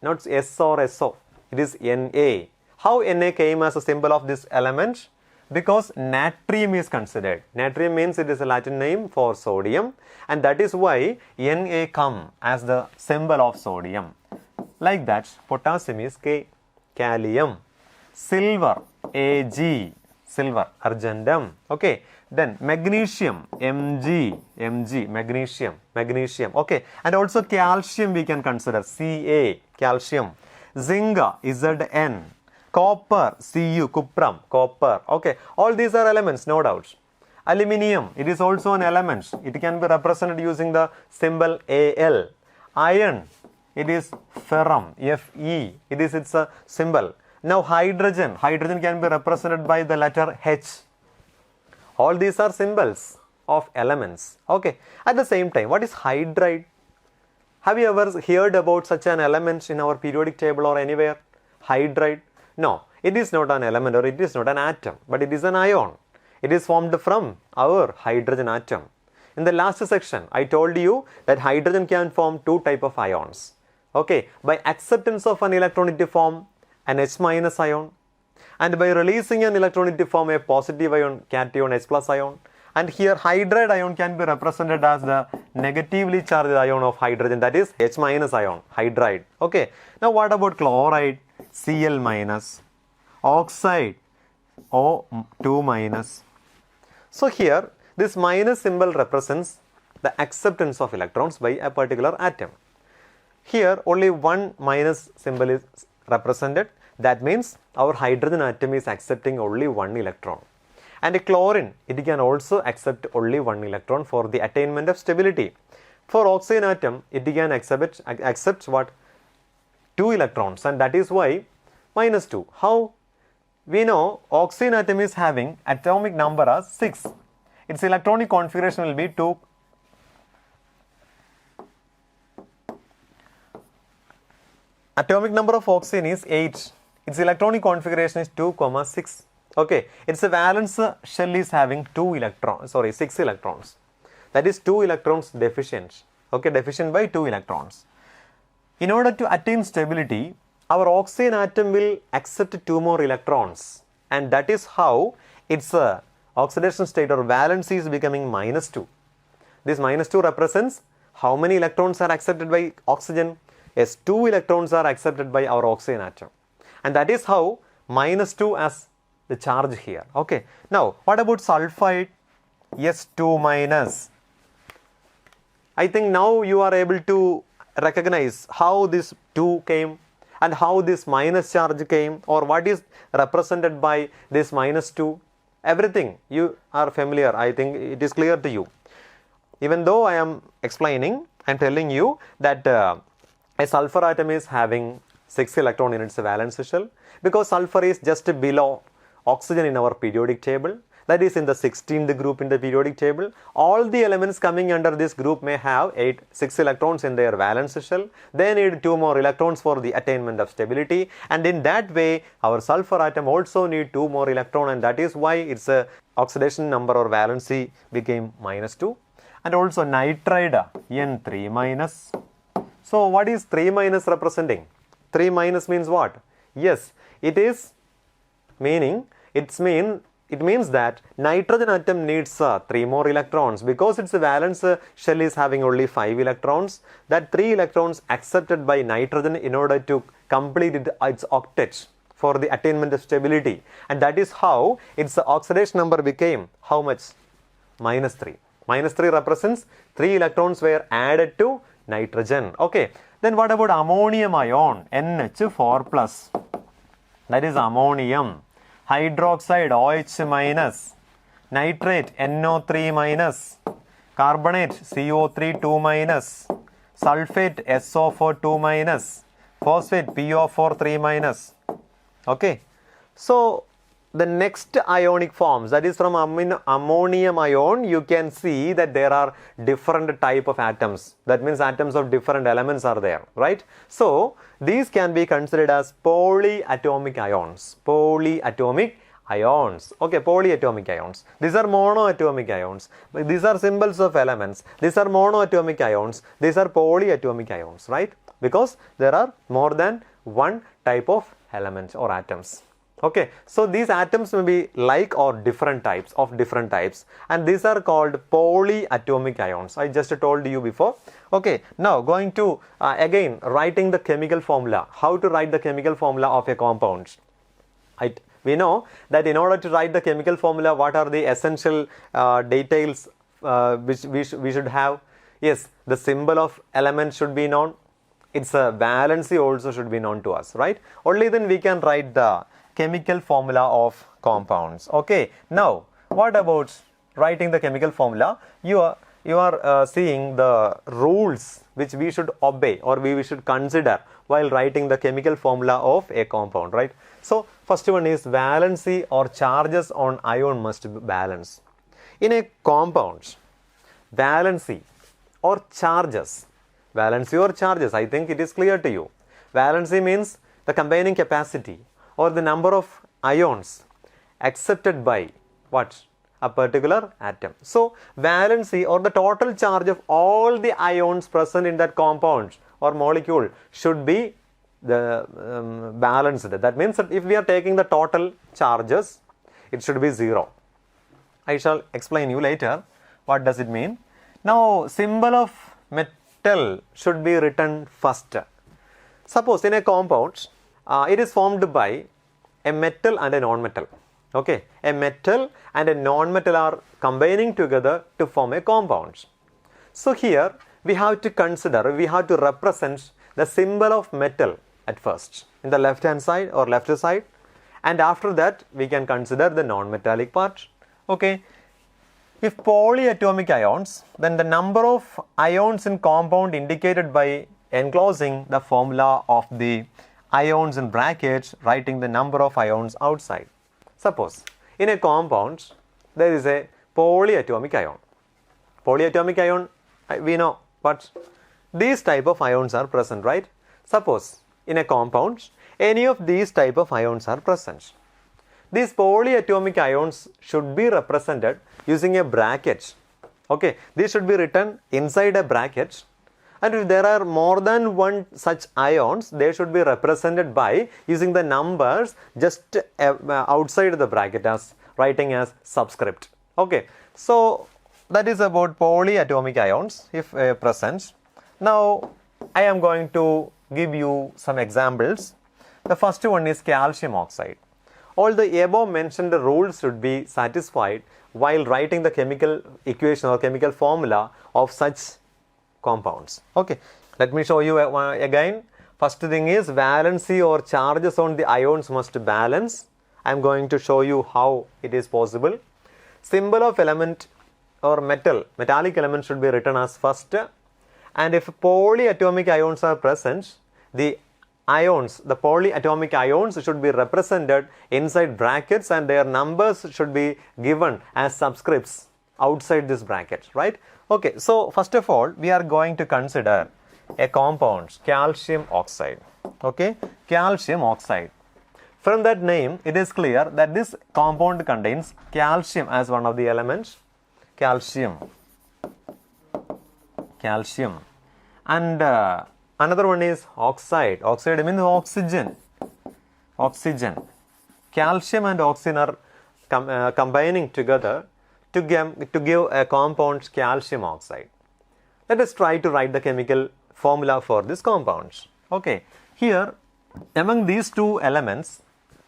not S or SO, it is Na. How Na came as a symbol of this element? Because natrium is considered. Natrium means it is a Latin name for sodium, and that is why Na come as the symbol of sodium. Like that, potassium is K, calcium, silver, Ag, silver, argentum. Okay, then magnesium, Mg, magnesium. Okay, and also calcium we can consider, Ca, calcium, zinc, Zn, copper, Cu, cuprum, copper. Okay, all these are elements, no doubt. Aluminium, it is also an element. It can be represented using the symbol Al. Iron, it is ferrum, Fe, it is its symbol. Now hydrogen can be represented by the letter H. All these are symbols of elements. Okay, at the same time, what is hydride? Have you ever heard about such an element in our periodic table or anywhere? Hydride? No, it is not an element or it is not an atom, but it is an ion. It is formed from our hydrogen atom. In the last section, I told you that hydrogen can form two types of ions. Okay, by acceptance of an electron it form an H- ion, and by releasing an electron it form a positive ion, cation H+ ion. And here hydride ion can be represented as the negatively charged ion of hydrogen, that is H- ion, hydride. Okay, now what about chloride? Cl-, oxide, O2-. So here this minus symbol represents the acceptance of electrons by a particular atom. Here only one minus symbol is represented. That means our hydrogen atom is accepting only one electron. And a chlorine, it can also accept only one electron for the attainment of stability. For oxygen atom, it can accept what? 2 electrons, and that is why -2. How? We know oxygen atom is having atomic number as 6. Its electronic configuration will be 2. Atomic number of oxygen is 8. Its electronic configuration is 2,6. Okay, its valence shell is having 6 electrons. That is 2 electrons deficient. Okay, deficient by 2 electrons. In order to attain stability, our oxygen atom will accept 2 more electrons, and that is how its oxidation state or valence is becoming -2. This -2 represents how many electrons are accepted by oxygen? Yes, 2 electrons are accepted by our oxygen atom, and that is how -2 as the charge here. Okay, now what about sulfide? S2-. I think now you are able to recognize how this 2 came and how this minus charge came, or what is represented by this -2. Everything you are familiar. I think it is clear to you. Even though I am explaining, I am telling you that a sulfur atom is having 6 electrons in its valence shell, because sulfur is just below oxygen in our periodic table. That is in the 16th group in the periodic table. All the elements coming under this group may have 6 electrons in their valence shell. They need 2 more electrons for the attainment of stability, and in that way our sulfur atom also need 2 more electrons, and that is why its oxidation number or valency became -2. And also nitride, N3-. So what is 3- representing? 3- means what? Yes, it is meaning, it means that nitrogen atom needs 3 more electrons, because its valence shell is having only 5 electrons. That 3 electrons accepted by nitrogen in order to complete its octet for the attainment of stability, and that is how its oxidation number became how much? -3. -3 represents 3 electrons were added to nitrogen. Okay, then what about ammonium ion? NH4+. That is ammonium. Hydroxide, OH-, nitrate, NO3-, carbonate, CO3 2-, sulfate, SO4 2-, phosphate, PO4 3-. Okay, so the next ionic forms, that is from ammonium ion, you can see that there are different type of atoms. That means atoms of different elements are there, right? So these can be considered as polyatomic ions. Polyatomic ions. Okay, polyatomic ions. These are monoatomic ions. These are symbols of elements. These are monoatomic ions. These are polyatomic ions, right? Because there are more than one type of elements or atoms. Okay, so these atoms may be like or different types, and these are called polyatomic ions. I just told you before. Okay, now going to again writing the chemical formula. How to write the chemical formula of a compound? We know that in order to write the chemical formula, what are the essential details which we should have? Yes, the symbol of element should be known. Its valency also should be known to us, right? Only then we can write the chemical formula of compounds. Okay, now what about writing the chemical formula? You are seeing the rules which we should obey or we should consider while writing the chemical formula of a compound, right? So first one is valency or charges on ion must be balanced. In a compound, valency or charges, I think it is clear to you. Valency means the combining capacity or the number of ions accepted by what? A particular atom. So valency or the total charge of all the ions present in that compound or molecule should be balanced. That means that if we are taking the total charges, it should be 0. I shall explain you later what does it mean. Now symbol of metal should be written first. Suppose in a compound, it is formed by a metal and a non-metal. Okay, a metal and a non-metal are combining together to form a compound. So here we have to represent the symbol of metal at first in the left hand side or left side, and after that we can consider the non-metallic part. Okay, if polyatomic ions, then the number of ions in compound indicated by enclosing the formula of the ions in brackets, writing the number of ions outside. Suppose in a compound there is a polyatomic ion. Polyatomic ion, we know what these type of ions are present, right? Suppose in a compound any of these type of ions are present. These polyatomic ions should be represented using a bracket. Okay, these should be written inside a bracket, and if there are more than one such ions, they should be represented by using the numbers just outside the bracket as writing as subscript. Okay, so that is about polyatomic ions if present. Now I am going to give you some examples. The first one is calcium oxide. All the above mentioned rules should be satisfied while writing the chemical equation or chemical formula of such compounds. Okay, let me show you again. First thing is valency or charges on the ions must balance. I am going to show you how it is possible. Symbol of element or metallic element should be written as first, and if polyatomic ions are present, the polyatomic ions should be represented inside brackets and their numbers should be given as subscripts outside this bracket, right? Okay, so first of all we are going to consider a compound, calcium oxide. Okay, calcium oxide. From that name it is clear that this compound contains calcium as one of the elements. Calcium, and another one is oxide. Oxide means oxygen. Calcium and oxygen are combining together to give a compound calcium oxide. Let us try to write the chemical formula for this compound. Okay, here among these two elements,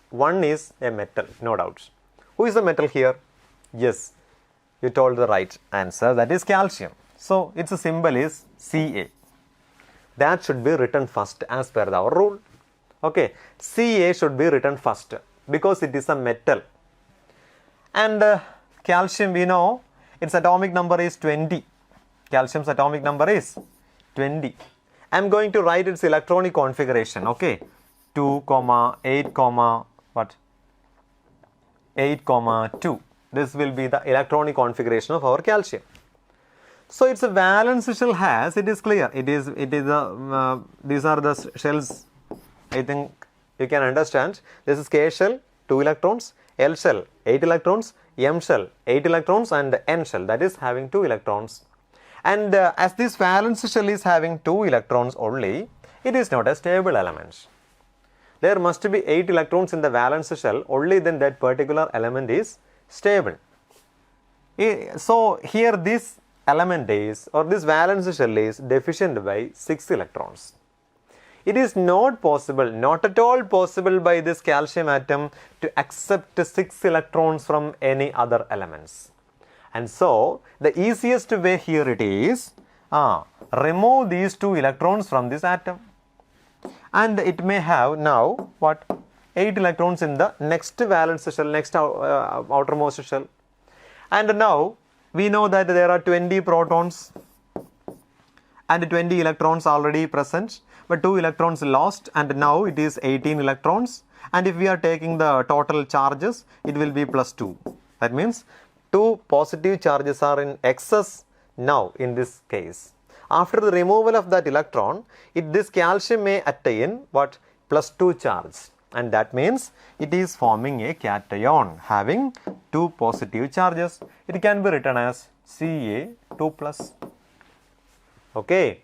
one is a metal, no doubt. Who is the metal here? Yes, you told the right answer, that is calcium. So its symbol is Ca. That should be written first as per our rule. Okay, Ca should be written first because it is a metal. And calcium, we know its atomic number is 20. Calcium's atomic number is 20. I am going to write its electronic configuration. Okay, 2, 8, what? 8, 2. This will be the electronic configuration of our calcium. So its valence shell has, it is clear, these are the shells. I think you can understand. This is K shell, 2 electrons, L shell, 8 electrons, M shell, 8 electrons, and N shell, that is having 2 electrons. And as this valence shell is having 2 electrons only, it is not a stable element. There must be 8 electrons in the valence shell, only then that particular element is stable. So here this element is, or this valence shell is deficient by 6 electrons. It is not possible, not at all possible by this calcium atom to accept 6 electrons from any other elements. And so the easiest way here it is, remove these 2 electrons from this atom. And it may have now what? 8 electrons in the next valence shell, next outermost shell. And now we know that there are 20 protons and 20 electrons already present, but 2 electrons lost, and now it is 18 electrons. And if we are taking the total charges, it will be plus 2. That means 2 positive charges are in excess now in this case. After the removal of that electron, this calcium may attain what? Plus 2 charge. And that means it is forming a cation having 2 positive charges. It can be written as Ca2+. Okay.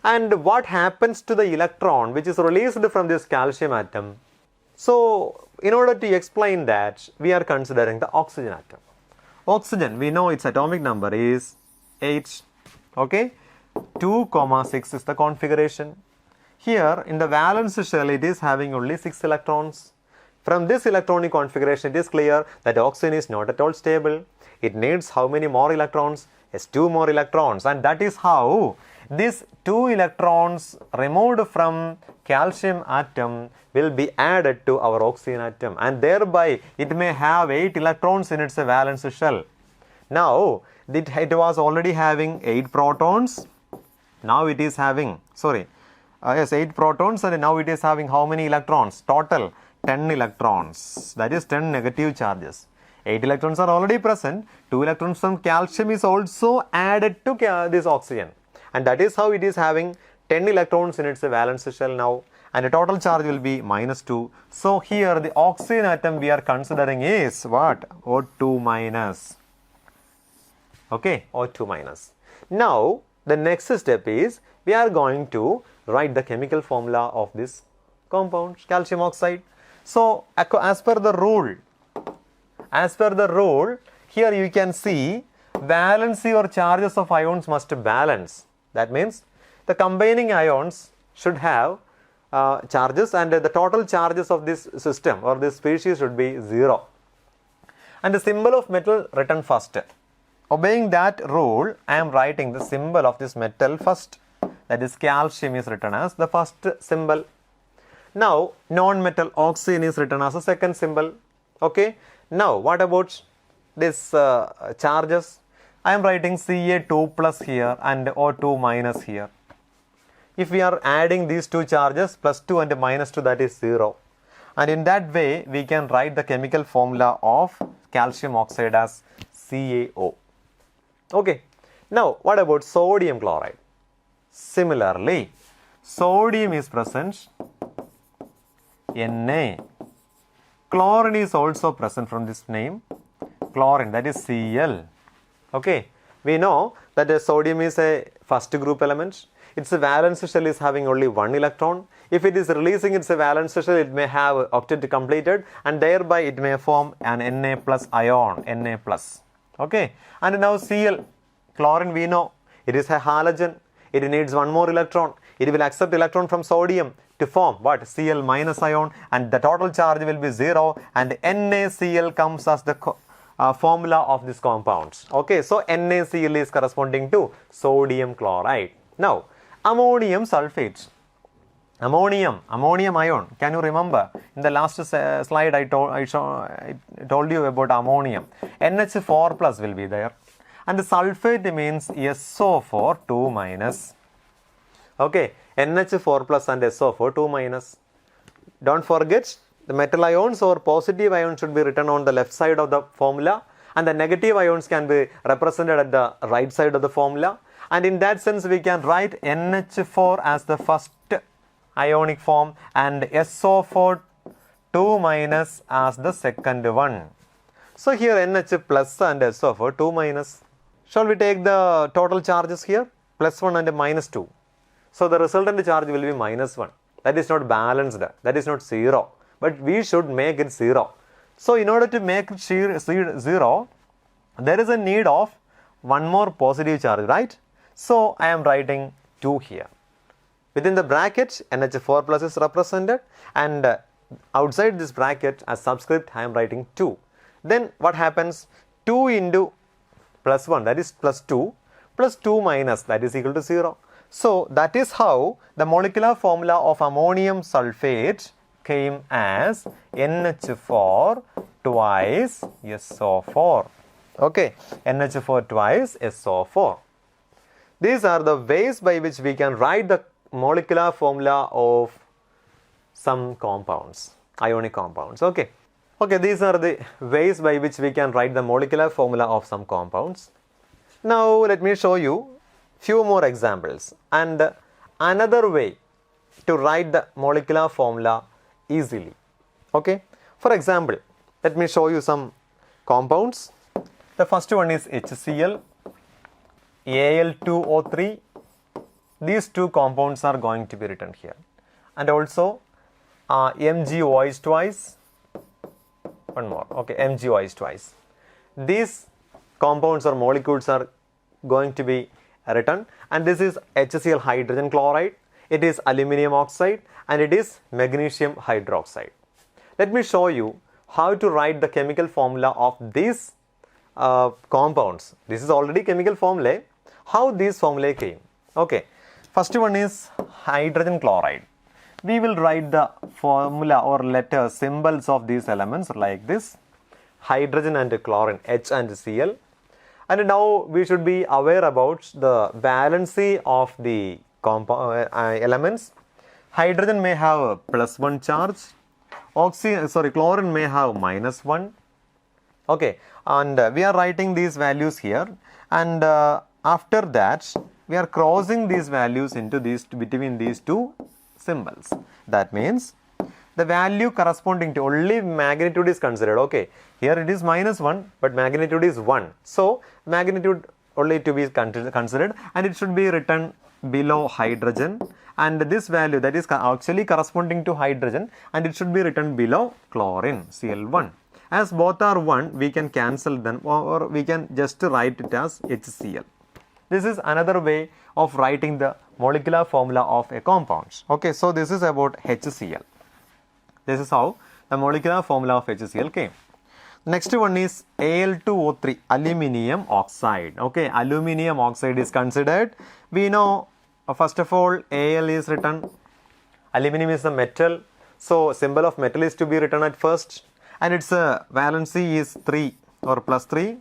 And what happens to the electron which is released from this calcium atom? So, in order to explain that, we are considering the oxygen atom. Oxygen, we know its atomic number is 8. Okay. 2, 6 is the configuration. Here in the valence shell it is having only 6 electrons. From this electronic configuration it is clear that oxygen is not at all stable. It needs how many more electrons? Yes, 2 more electrons, and that is how these 2 electrons removed from calcium atom will be added to our oxygen atom, and thereby it may have 8 electrons in its valence shell. Now it was already having 8 protons. Now it is having, 8 protons, and now it is having how many electrons? Total 10 electrons, that is 10 negative charges. 8 electrons are already present, 2 electrons from calcium is also added to this oxygen, and that is how it is having 10 electrons in its valence shell now, and the total charge will be -2. So here the oxygen atom we are considering is what? O2-. Okay, O2-. Now the next step is we are going to write the chemical formula of this compound, calcium oxide. So as per the rule, here you can see valency or charges of ions must balance. That means the combining ions should have charges, and the total charges of this system or this species should be 0. And the symbol of metal written first. Obeying that rule, I am writing the symbol of this metal first. That is, calcium is written as the first symbol. Now non-metal oxygen is written as a second symbol. Okay. Now what about this charges? I am writing Ca2+ here and O2- here. If we are adding these 2 charges, +2 and -2, that is 0. And in that way we can write the chemical formula of calcium oxide as CaO. Okay. Now what about sodium chloride? Similarly, sodium is present, Na. Chlorine is also present from this name, chlorine, that is Cl. Okay. We know that sodium is a first group element. Its valence shell is having only 1 electron. If it is releasing its valence shell, it may have octet completed, and thereby it may form an Na+ ion, Na+. Okay. And now Cl, chlorine, we know it is a halogen. It needs 1 more electron. It will accept electron from sodium to form what? Cl- ion, and the total charge will be 0, and NaCl comes as the formula of this compounds. Okay, so NaCl is corresponding to sodium chloride. Now ammonium sulfate, ammonium ion. Can you remember in the last slide I told you about ammonium? NH4+ will be there, and the sulfate means SO4 2-. Okay, NH4+ and SO4 2-. Don't forget The metal ions or positive ions should be written on the left side of the formula, and the negative ions can be represented at the right side of the formula. And in that sense, we can write NH4 as the first ionic form and SO4 2 minus as the second one. So here NH plus and SO4 2 minus. Shall we take the total charges here? Plus 1 and minus 2. So the resultant charge will be minus 1. That is not balanced. That is not 0. But we should make it 0. So in order to make it 0, there is a need of one more positive charge, right? So I am writing 2 here. Within the bracket, NH4 plus is represented, and outside this bracket as subscript I am writing 2. Then what happens? 2 into plus 1, that is plus 2, plus 2 minus, that is equal to 0. So that is how the molecular formula of ammonium sulfate came as NH4 twice SO4. Okay, NH4 twice SO4. These are the ways by which we can write the molecular formula of some compounds, ionic compounds. Okay, these are the ways by which we can write the molecular formula of some compounds. Now let me show you few more examples and another way to write the molecular formula easily. Okay, for example, let me show you some compounds. The first one is HCl, Al2O3. These two compounds are going to be written here, and also MgOH twice. One more. Okay, MgOH twice. These compounds or molecules are going to be written, and this is HCl hydrogen chloride, it is aluminum oxide, and it is magnesium hydroxide. Let me show you how to write the chemical formula of these compounds. This is already chemical formula. How these formulae came? Okay, first one is hydrogen chloride. We will write the formula or letters, symbols of these elements like this: hydrogen and chlorine, H and Cl. And now we should be aware about the valency of the elements. Hydrogen may have plus 1 charge, chlorine may have minus 1. Okay, and we are writing these values here, and after that we are crossing these values into between these two symbols. That means the value corresponding to only magnitude is considered. Okay, here it is minus 1, but magnitude is 1. So magnitude only to be considered, and it should be written below hydrogen, and this value that is actually corresponding to hydrogen, and it should be written below chlorine, Cl1. As both are 1, we can cancel them, or we can just write it as HCl. This is another way of writing the molecular formula of a compound. Okay, so this is about HCl. This is how the molecular formula of HCl came. Next one is Al2O3, aluminium oxide. Okay, aluminium oxide is considered. We know, first of all, Al is written. Aluminium is a metal, so symbol of metal is to be written at first, and its valency is 3 or plus 3.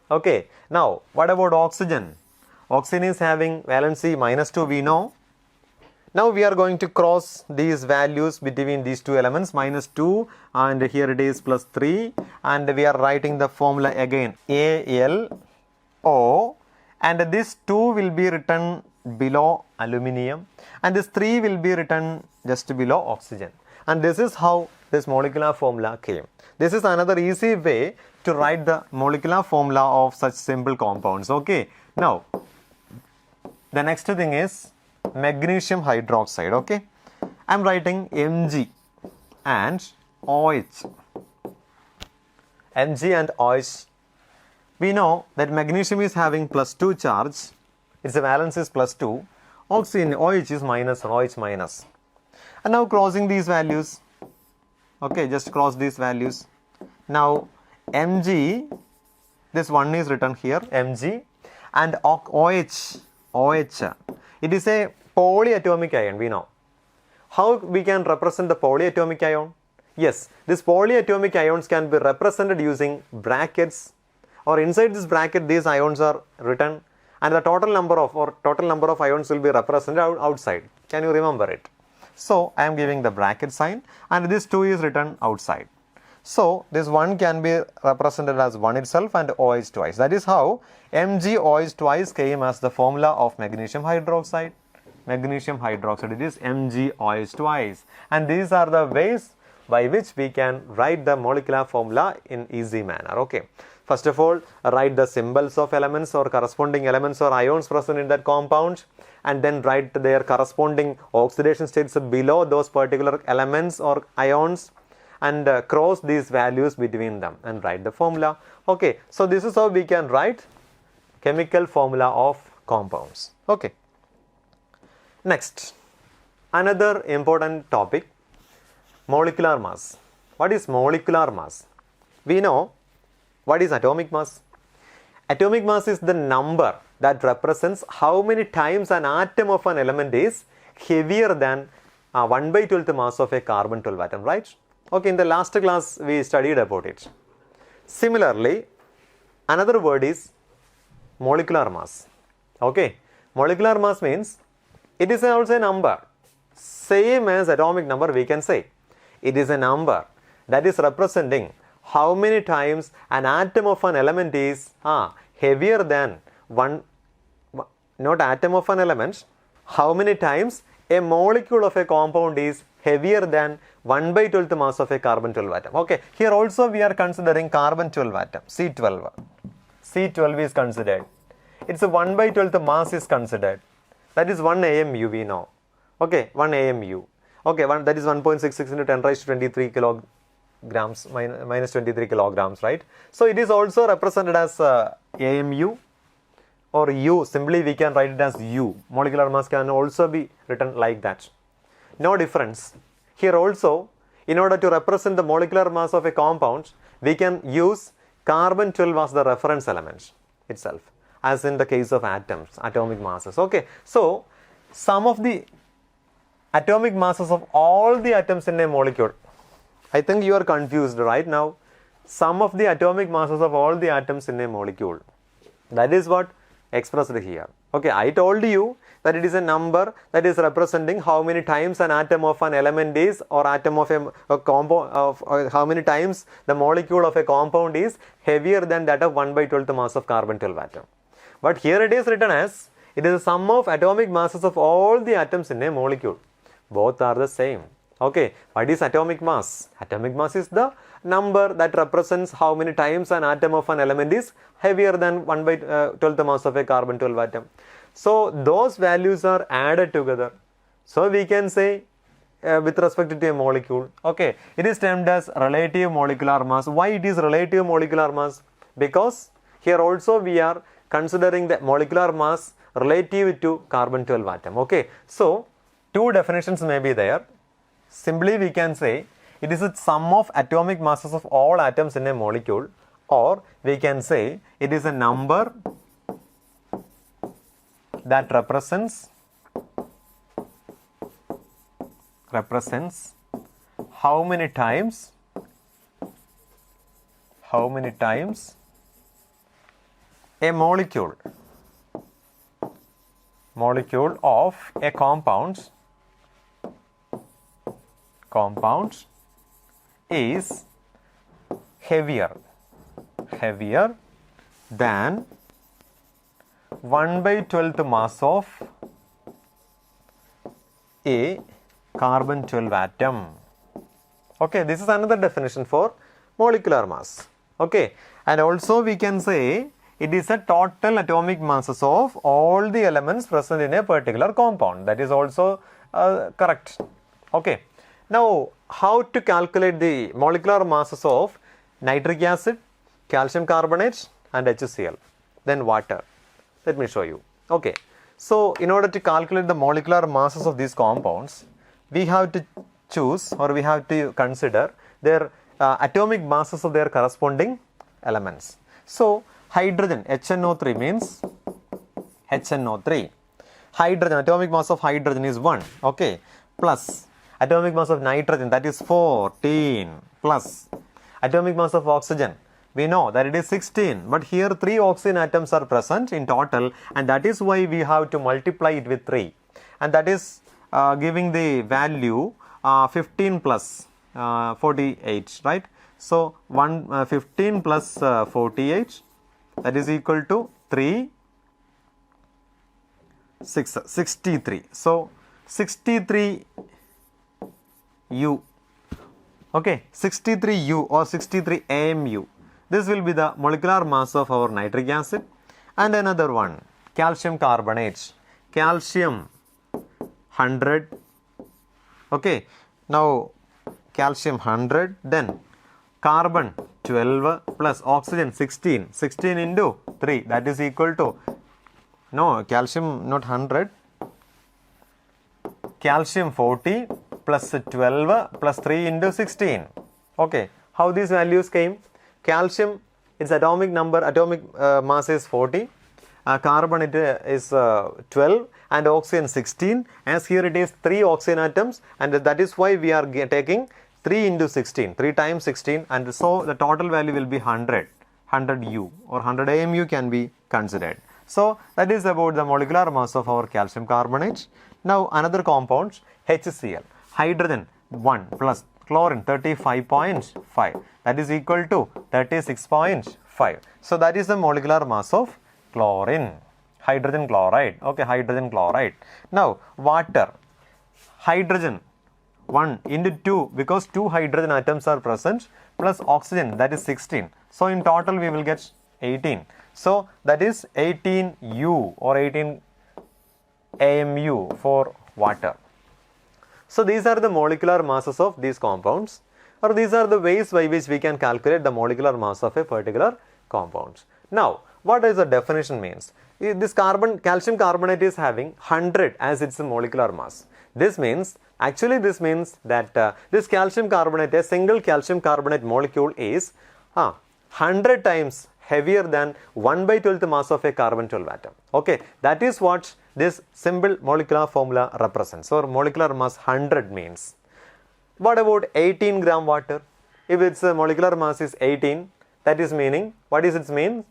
Okay, now what about oxygen? Oxygen is having valency minus 2, we know. Now we are going to cross these values between these two elements, minus 2, and here it is plus 3, and we are writing the formula again, AlO, and this 2 will be written below aluminium, and this 3 will be written just below oxygen. And this is how this molecular formula came. This is another easy way to write the molecular formula of such simple compounds. Okay, now the next thing is magnesium hydroxide. Okay, I am writing Mg and OH. Mg and OH. We know that magnesium is having plus 2 charge, its valence is plus 2, oxygen OH is minus, OH minus. And now crossing these values. Okay, just cross these values. Now Mg, this one is written here, Mg, and OH. It is a polyatomic ion, we know. How we can represent the polyatomic ion? Yes, these polyatomic ions can be represented using brackets, or inside this bracket these ions are written, and the total number of ions will be represented outside. Can you remember it? So I am giving the bracket sign and this 2 is written outside. So this 1 can be represented as 1 itself and OH twice. That is how MgOH twice came as the formula of magnesium hydroxide. Magnesium hydroxide, it is MgOH twice. And these are the ways by which we can write the molecular formula in easy manner. Okay. First of all, write the symbols of elements or corresponding elements or ions present in that compound, and then write their corresponding oxidation states below those particular elements or ions, and cross these values between them and write the formula. Okay, so this is how we can write chemical formula of compounds. Okay. Next, another important topic, molecular mass. What is molecular mass? We know what is atomic mass. Atomic mass is the number that represents how many times an atom of an element is heavier than 1/12 mass of a carbon-12 atom, right? Okay, in the last class we studied about it. Similarly, another word is molecular mass. Okay, molecular mass means it is also a number, same as atomic number we can say. It is a number that is representing how many times an atom of an element is heavier than not atom of an element, how many times a molecule of a compound is heavier than 1/12 mass of a carbon-12 atom. Okay, here also we are considering carbon-12 atom, C12. C12 is considered. It's a 1/12 mass is considered. That is 1 AMU we know. Okay, 1 AMU. Okay, that is 1.66 into 10 raised to 23 kilograms, minus 23 kilograms, right? So it is also represented as AMU or U. Simply we can write it as U. Molecular mass can also be written like that. No difference. Here also, in order to represent the molecular mass of a compound, we can use carbon-12 as the reference element itself, as in the case of atoms, atomic masses. Okay, so sum of the atomic masses of all the atoms in a molecule. I think you are confused right now. Sum of the atomic masses of all the atoms in a molecule. That is what expressed here. Okay, I told you that it is a number that is representing how many times an atom of an element is, or atom of a compound, or how many times the molecule of a compound is heavier than that of 1/12 mass of carbon-12 atom. But here it is written as it is a sum of atomic masses of all the atoms in a molecule. Both are the same. Okay, what is atomic mass? Atomic mass is the number that represents how many times an atom of an element is heavier than 1/12 mass of a carbon-12 atom. So those values are added together. So we can say with respect to a molecule, okay, it is termed as relative molecular mass. Why it is relative molecular mass? Because here also we are considering the molecular mass relative to carbon-12 atom. Okay, so two definitions may be there. Simply we can say it is a sum of atomic masses of all atoms in a molecule, or we can say it is a number that represents how many times a molecule of a compound is heavier than 1/12 mass of a carbon-12 atom. Okay, this is another definition for molecular mass. Okay, and also we can say it is a total atomic masses of all the elements present in a particular compound. That is also correct. Okay, now how to calculate the molecular masses of nitric acid, calcium carbonate and HCl, then water. Let me show you. Okay, so in order to calculate the molecular masses of these compounds, we have to choose, or we have to consider their atomic masses of their corresponding elements. So hydrogen, HNO3 means HNO3. Hydrogen, atomic mass of hydrogen is 1. Okay, plus atomic mass of nitrogen, that is 14, plus atomic mass of oxygen, we know that it is 16, but here 3 oxygen atoms are present in total, and that is why we have to multiply it with 3, and that is giving the value 15 plus 48, right? So 15 plus 48, that is equal to 63. So 63 U, okay, 63 U or 63 AMU. This will be the molecular mass of our nitric acid. And another one, calcium carbonate, calcium 100, okay. Now calcium 100, then carbon 12 plus oxygen 16, 16 into 3, that is equal to, no, calcium not 100, calcium 40 plus 12 plus 3 into 16. Okay, how these values came? Calcium, its atomic number, mass is 40, carbon it is 12, and oxygen 16, as here it is 3 oxygen atoms, and that is why we are taking 3 into 16, 3 times 16, and so the total value will be 100 U or 100 AMU can be considered. So that is about the molecular mass of our calcium carbonate. Now another compound, HCl, hydrogen 1 plus chlorine 35.5, that is equal to 36.5. So that is the molecular mass of chlorine, hydrogen chloride, okay, hydrogen chloride. Now water, hydrogen 1 into 2, because 2 hydrogen atoms are present, plus oxygen, that is 16. So in total we will get 18. So that is 18 U or 18 AMU for water. So these are the molecular masses of these compounds, or these are the ways by which we can calculate the molecular mass of a particular compound. Now what does the definition means? This calcium carbonate is having 100 as its molecular mass. This means that this calcium carbonate, a single calcium carbonate molecule is 100 times heavier than 1/12th mass of a carbon 12 atom. Okay, that is what this simple molecular formula represents, or molecular mass 100 means. What about 18 gram water? If its molecular mass is 18, that is meaning, what is its mean?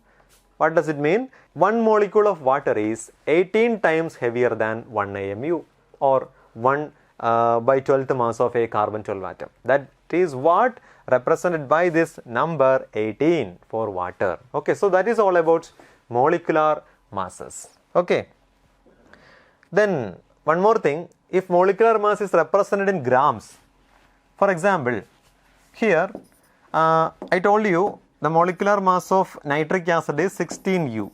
What does it mean? One molecule of water is 18 times heavier than 1 AMU or 1/12th mass of a carbon 12 atom. That is what represented by this number 18 for water. Okay, so that is all about molecular masses. Okay. Then one more thing, if molecular mass is represented in grams, for example, here I told you the molecular mass of nitric acid is 16 U.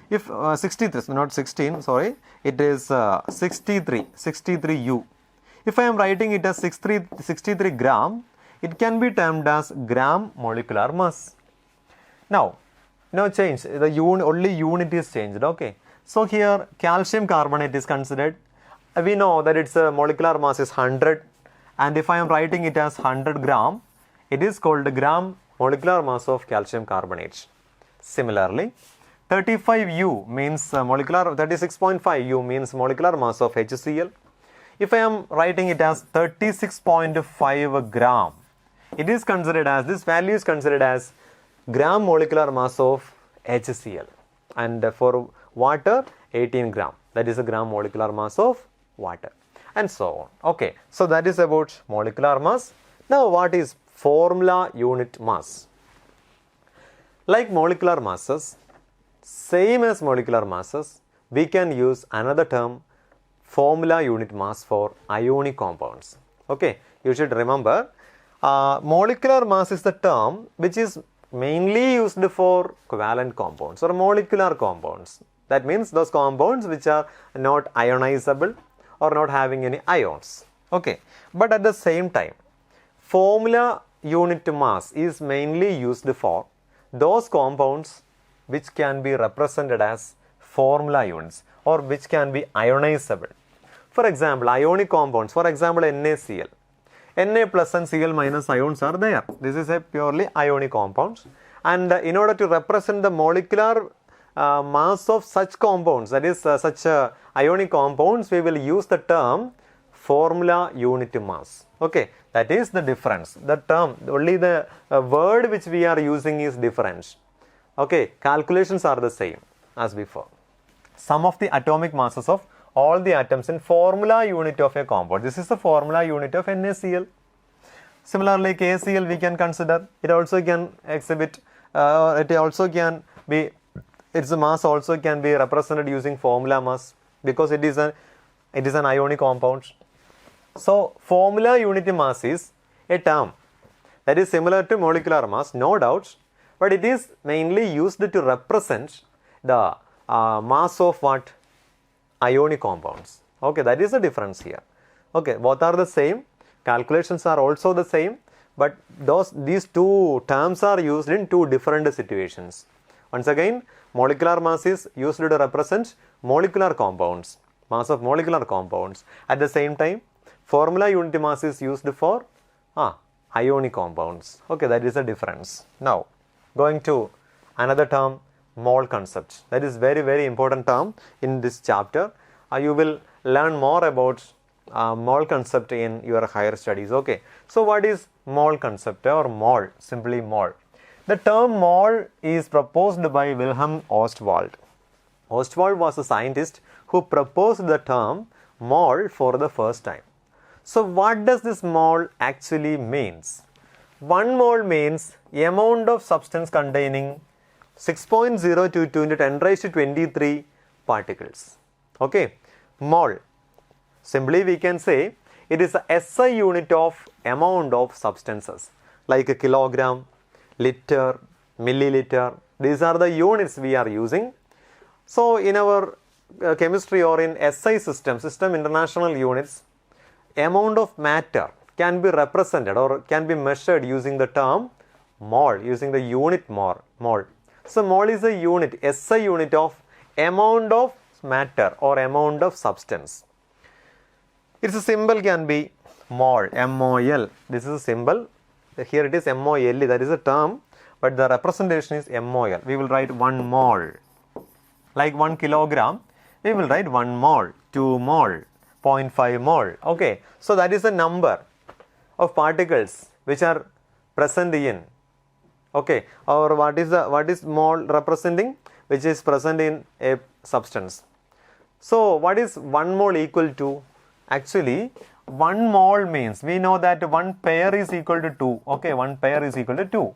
If 63, not 16, sorry, it is 63 U. If I am writing it as 63 gram, it can be termed as gram molecular mass. Now, no change, the only unit is changed, okay. So here calcium carbonate is considered. We know that its molecular mass is 100, and if I am writing it as 100 gram, it is called gram molecular mass of calcium carbonate. Similarly, 35 U means 36.5 U means molecular mass of HCl. If I am writing it as 36.5 gram, it is considered as, this value is considered as gram molecular mass of HCl, and for water 18 gram, that is a gram molecular mass of water, and so on. Okay, so that is about molecular mass. Now what is formula unit mass? Like molecular masses, same as molecular masses, we can use another term, formula unit mass, for ionic compounds. Okay, you should remember, molecular mass is the term which is mainly used for covalent compounds or molecular compounds. That means those compounds which are not ionizable or not having any ions. Okay, but at the same time, formula unit mass is mainly used for those compounds which can be represented as formula units or which can be ionizable. For example, ionic compounds, for example, NaCl. Na plus and Cl minus ions are there. This is a purely ionic compound, and in order to represent the molecular mass of such compounds, that is such ionic compounds, we will use the term formula unit mass. Okay, that is the difference. The term, only the word which we are using is different. Okay, calculations are the same as before. Sum of the atomic masses of all the atoms in formula unit of a compound. This is the formula unit of NaCl. Similarly, KCl we can consider. It also can exhibit, it also can be, its mass also can be represented using formula mass because it is an ionic compound. So, formula unit mass is a term that is similar to molecular mass, no doubt, but it is mainly used to represent the mass of what? Ionic compounds. Okay, that is the difference here. Okay, both are the same. Calculations are also the same, but these two terms are used in two different situations. Once again, molecular mass is used to represent molecular compounds, mass of molecular compounds. At the same time, formula unit mass is used for ionic compounds. Okay, that is the difference. Now, going to another term, mole concept. That is very important term in this chapter. You will learn more about mole concept in your higher studies. Okay, so what is mole concept or mole? Simply mole. The term mole is proposed by Wilhelm Ostwald. Ostwald was a scientist who proposed the term mole for the first time. So what does this mole actually means? 1 mole means amount of substance containing 6.022 into 10 raised to 23 particles. Okay, mole. Simply we can say it is a SI unit of amount of substances like a kilogram, liter, milliliter. These are the units we are using. So in our chemistry or in SI system international units, amount of matter can be represented or can be measured using the term mole, using the unit mole. So mole is a unit, SI unit of amount of matter or amount of substance. Its symbol can be mole, MOL. This is a symbol. Here it is MOL, that is a term, but the representation is MOL. We will write 1 mole. Like 1 kilogram, we will write 1 mole, 2 mole, 0.5 mole. Okay, so that is the number of particles which are present in. Okay, or what is mole representing? Which is present in a substance. So what is 1 mole equal to? Actually, 1 mole means, we know that 1 pair is equal to 2. Okay, 1 pair is equal to 2.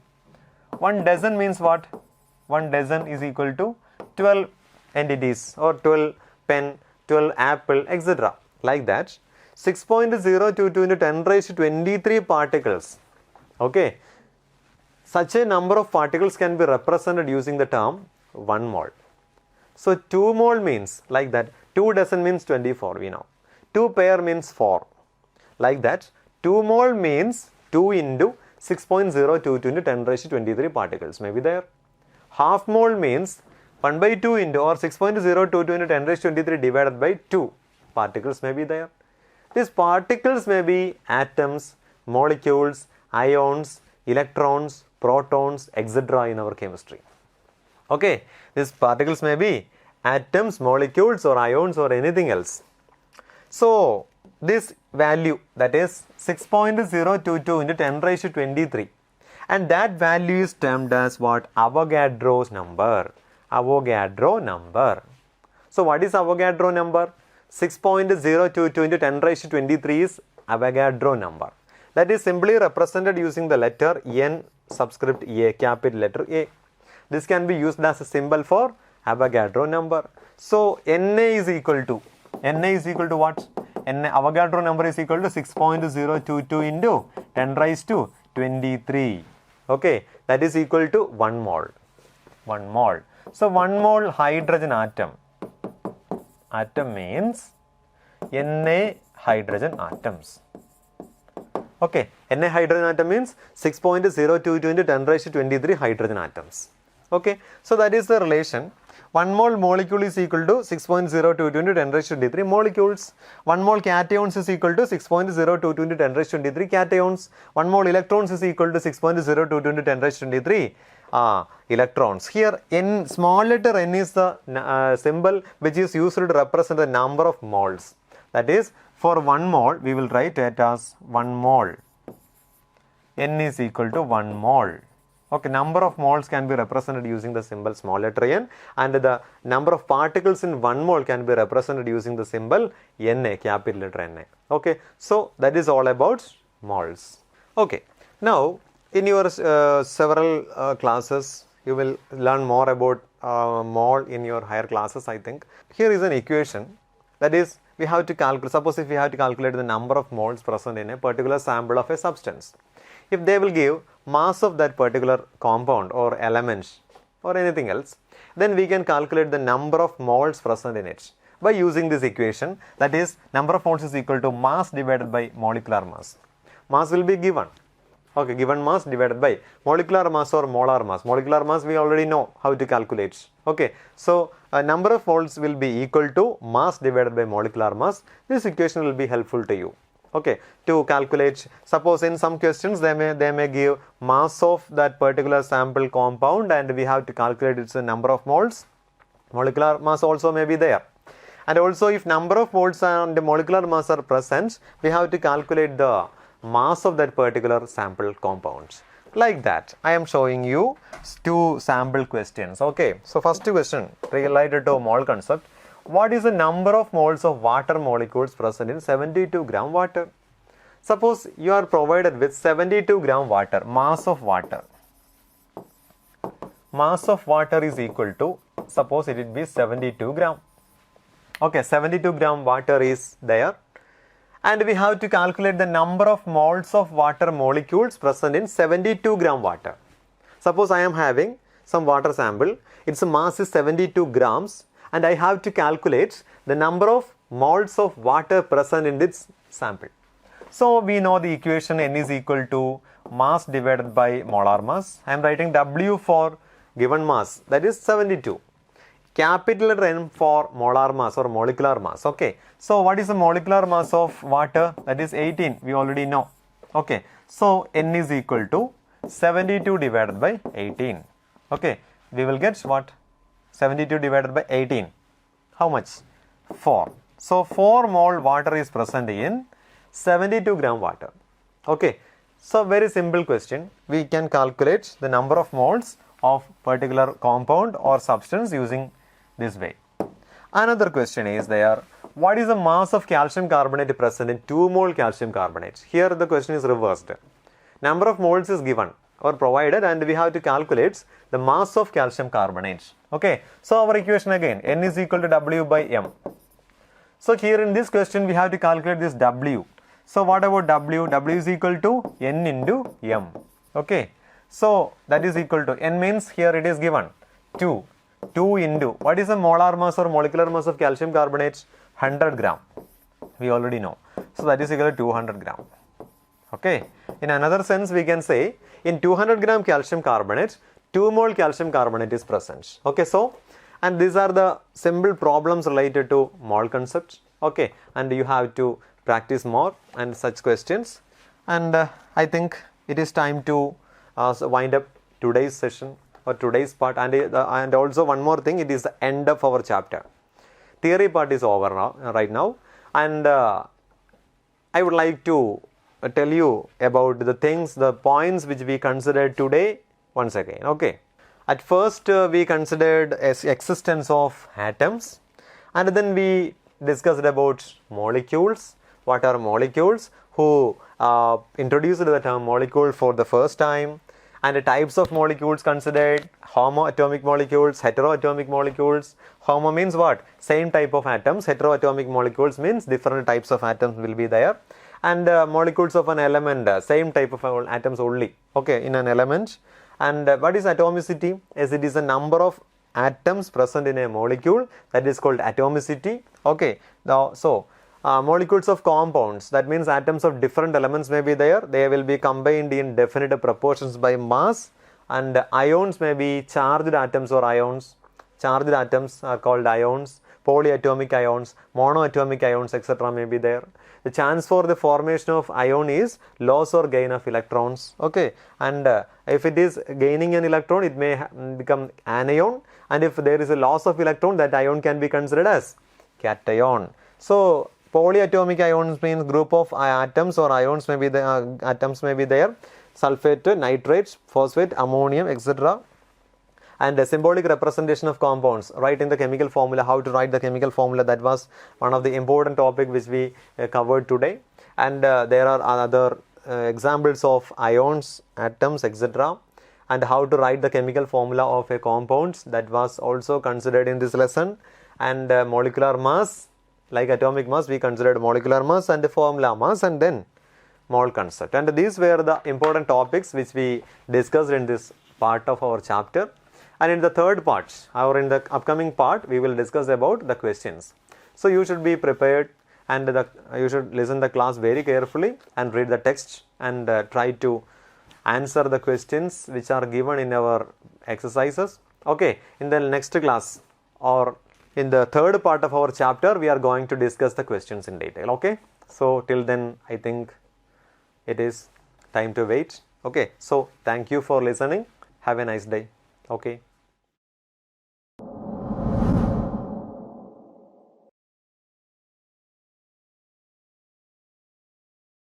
1 dozen means what? 1 dozen is equal to 12 entities or 12 pen, 12 apple, etc. Like that. 6.022 into 10 raised to 23 particles. Okay. Such a number of particles can be represented using the term 1 mole. So 2 mole means like that. 2 dozen means 24, we know. 2 pair means 4. Like that. 2 mole means 2 into 6.022 into 10 raised to 23 particles may be there. Half mole means 1 by 2 into or 6.022 into 10 raised to 23 divided by 2 particles may be there. These particles may be atoms, molecules, ions, electrons, protons, etc. in our chemistry. Okay, these particles may be atoms, molecules or ions or anything else. So, this value, that is 6.022 into 10 raised to 23, and that value is termed as what? Avogadro's number. Avogadro number. So, what is Avogadro number? 6.022 into 10 raised to 23 is Avogadro number. That is simply represented using the letter N subscript A, capital letter A. This can be used as a symbol for Avogadro number. So, Na is equal to what? Avogadro number is equal to 6.022 into 10 raised to 23. Okay, that is equal to 1 mole. 1 mole. So 1 mole hydrogen atom. Atom means Na hydrogen atoms. Okay, Na hydrogen atom means 6.022 into 10 raised to 23 hydrogen atoms. Okay, so that is the relation. 1 mole molecule is equal to 6.022 into 10 raised to 23 molecules. 1 mole cations is equal to 6.022 into 10 raised to 23 cations. 1 mole electrons is equal to 6.022 into 10 raised to 23 electrons. Here n, small letter n is the symbol which is used to represent the number of moles. That is, for 1 mole we will write it as 1 mole. N is equal to 1 mole. Okay, number of moles can be represented using the symbol small letter n, and the number of particles in 1 mole can be represented using the symbol Na, capital letter Na. Okay, so that is all about moles. Okay, now in your several classes, you will learn more about mole in your higher classes, I think. Here is an equation, that is, we have to calculate, suppose if we have to calculate the number of moles present in a particular sample of a substance. If they will give mass of that particular compound or element or anything else, then we can calculate the number of moles present in it by using this equation, that is, number of moles is equal to mass divided by molecular mass. Mass will be given. Okay, given mass divided by molecular mass or molar mass. Molecular mass we already know how to calculate. Okay, so number of moles will be equal to mass divided by molecular mass. This equation will be helpful to you. Okay, to calculate, suppose in some questions they may give mass of that particular sample compound and we have to calculate its number of moles. Molecular mass also may be there. And also if number of moles and molecular mass are present, we have to calculate the mass of that particular sample compounds. Like that, I am showing you 2 sample questions. Okay, so first question related to mole concept. What is the number of moles of water molecules present in 72 gram water? Suppose you are provided with 72 gram water, mass of water. Mass of water is equal to, suppose it will be 72 gram. Okay, 72 gram water is there. And we have to calculate the number of moles of water molecules present in 72 gram water. Suppose I am having some water sample, its mass is 72 grams. And I have to calculate the number of moles of water present in this sample. So we know the equation N is equal to mass divided by molar mass. I am writing W for given mass, that is 72. Capital letter N for molar mass or molecular mass. Okay, so what is the molecular mass of water? That is 18, we already know. Okay, so N is equal to 72 divided by 18. Okay, we will get what? 72 divided by 18. How much? 4. So 4 mole water is present in 72 gram water. Okay. So very simple question. We can calculate the number of moles of particular compound or substance using this way. Another question is there. What is the mass of calcium carbonate present in 2 mole calcium carbonate? Here the question is reversed. Number of moles is given or provided and we have to calculate the mass of calcium carbonate. Okay, so our equation again, N is equal to W by M. So here in this question we have to calculate this W. So what about W? W is equal to N into M. Okay, so that is equal to, N means here it is given 2. 2 into, what is the molar mass or molecular mass of calcium carbonate? 100 gram. We already know. So that is equal to 200 gram. Okay, in another sense we can say in 200 gram calcium carbonate, 2 mole calcium carbonate is present. Okay, so, and these are the simple problems related to mole concept. Okay, and you have to practice more and such questions. And I think it is time to wind up today's session or today's part. And also one more thing, it is the end of our chapter. Theory part is over now, right now. And I would like to tell you about the things, the points which we considered today once again. Okay, at first we considered existence of atoms, and then we discussed about molecules. What are molecules? Who introduced the term molecule for the first time, and the types of molecules considered: homoatomic molecules, heteroatomic molecules. Homo means what? Same type of atoms. Heteroatomic molecules means different types of atoms will be there. And molecules of an element, same type of atoms only, okay, in an element. And what is atomicity? As it is a number of atoms present in a molecule, that is called atomicity. Okay, now so molecules of compounds, that means atoms of different elements may be there. They will be combined in definite proportions by mass. And ions may be charged atoms or ions. Charged atoms are called ions. Polyatomic ions, monoatomic ions, etc. may be there. The chance for the formation of ion is loss or gain of electrons. Okay, and if it is gaining an electron, it may become anion, and if there is a loss of electron, that ion can be considered as cation. So polyatomic ions means group of atoms or ions may be there. sulfate, nitrates, phosphate, ammonium, etc. And the symbolic representation of compounds, writing the chemical formula, how to write the chemical formula, that was one of the important topic which we covered today. And there are other examples of ions, atoms, etc. and how to write the chemical formula of a compound, that was also considered in this lesson. And molecular mass, like atomic mass, we considered molecular mass and the formula mass, and then mole concept. And these were the important topics which we discussed in this part of our chapter. And in the third part, or in the upcoming part, we will discuss about the questions. So you should be prepared, and you should listen the class very carefully and read the text and try to answer the questions which are given in our exercises. Okay, in the next class, or in the third part of our chapter, we are going to discuss the questions in detail. Okay, so till then, I think it is time to wait. Okay, so thank you for listening. Have a nice day. Okay.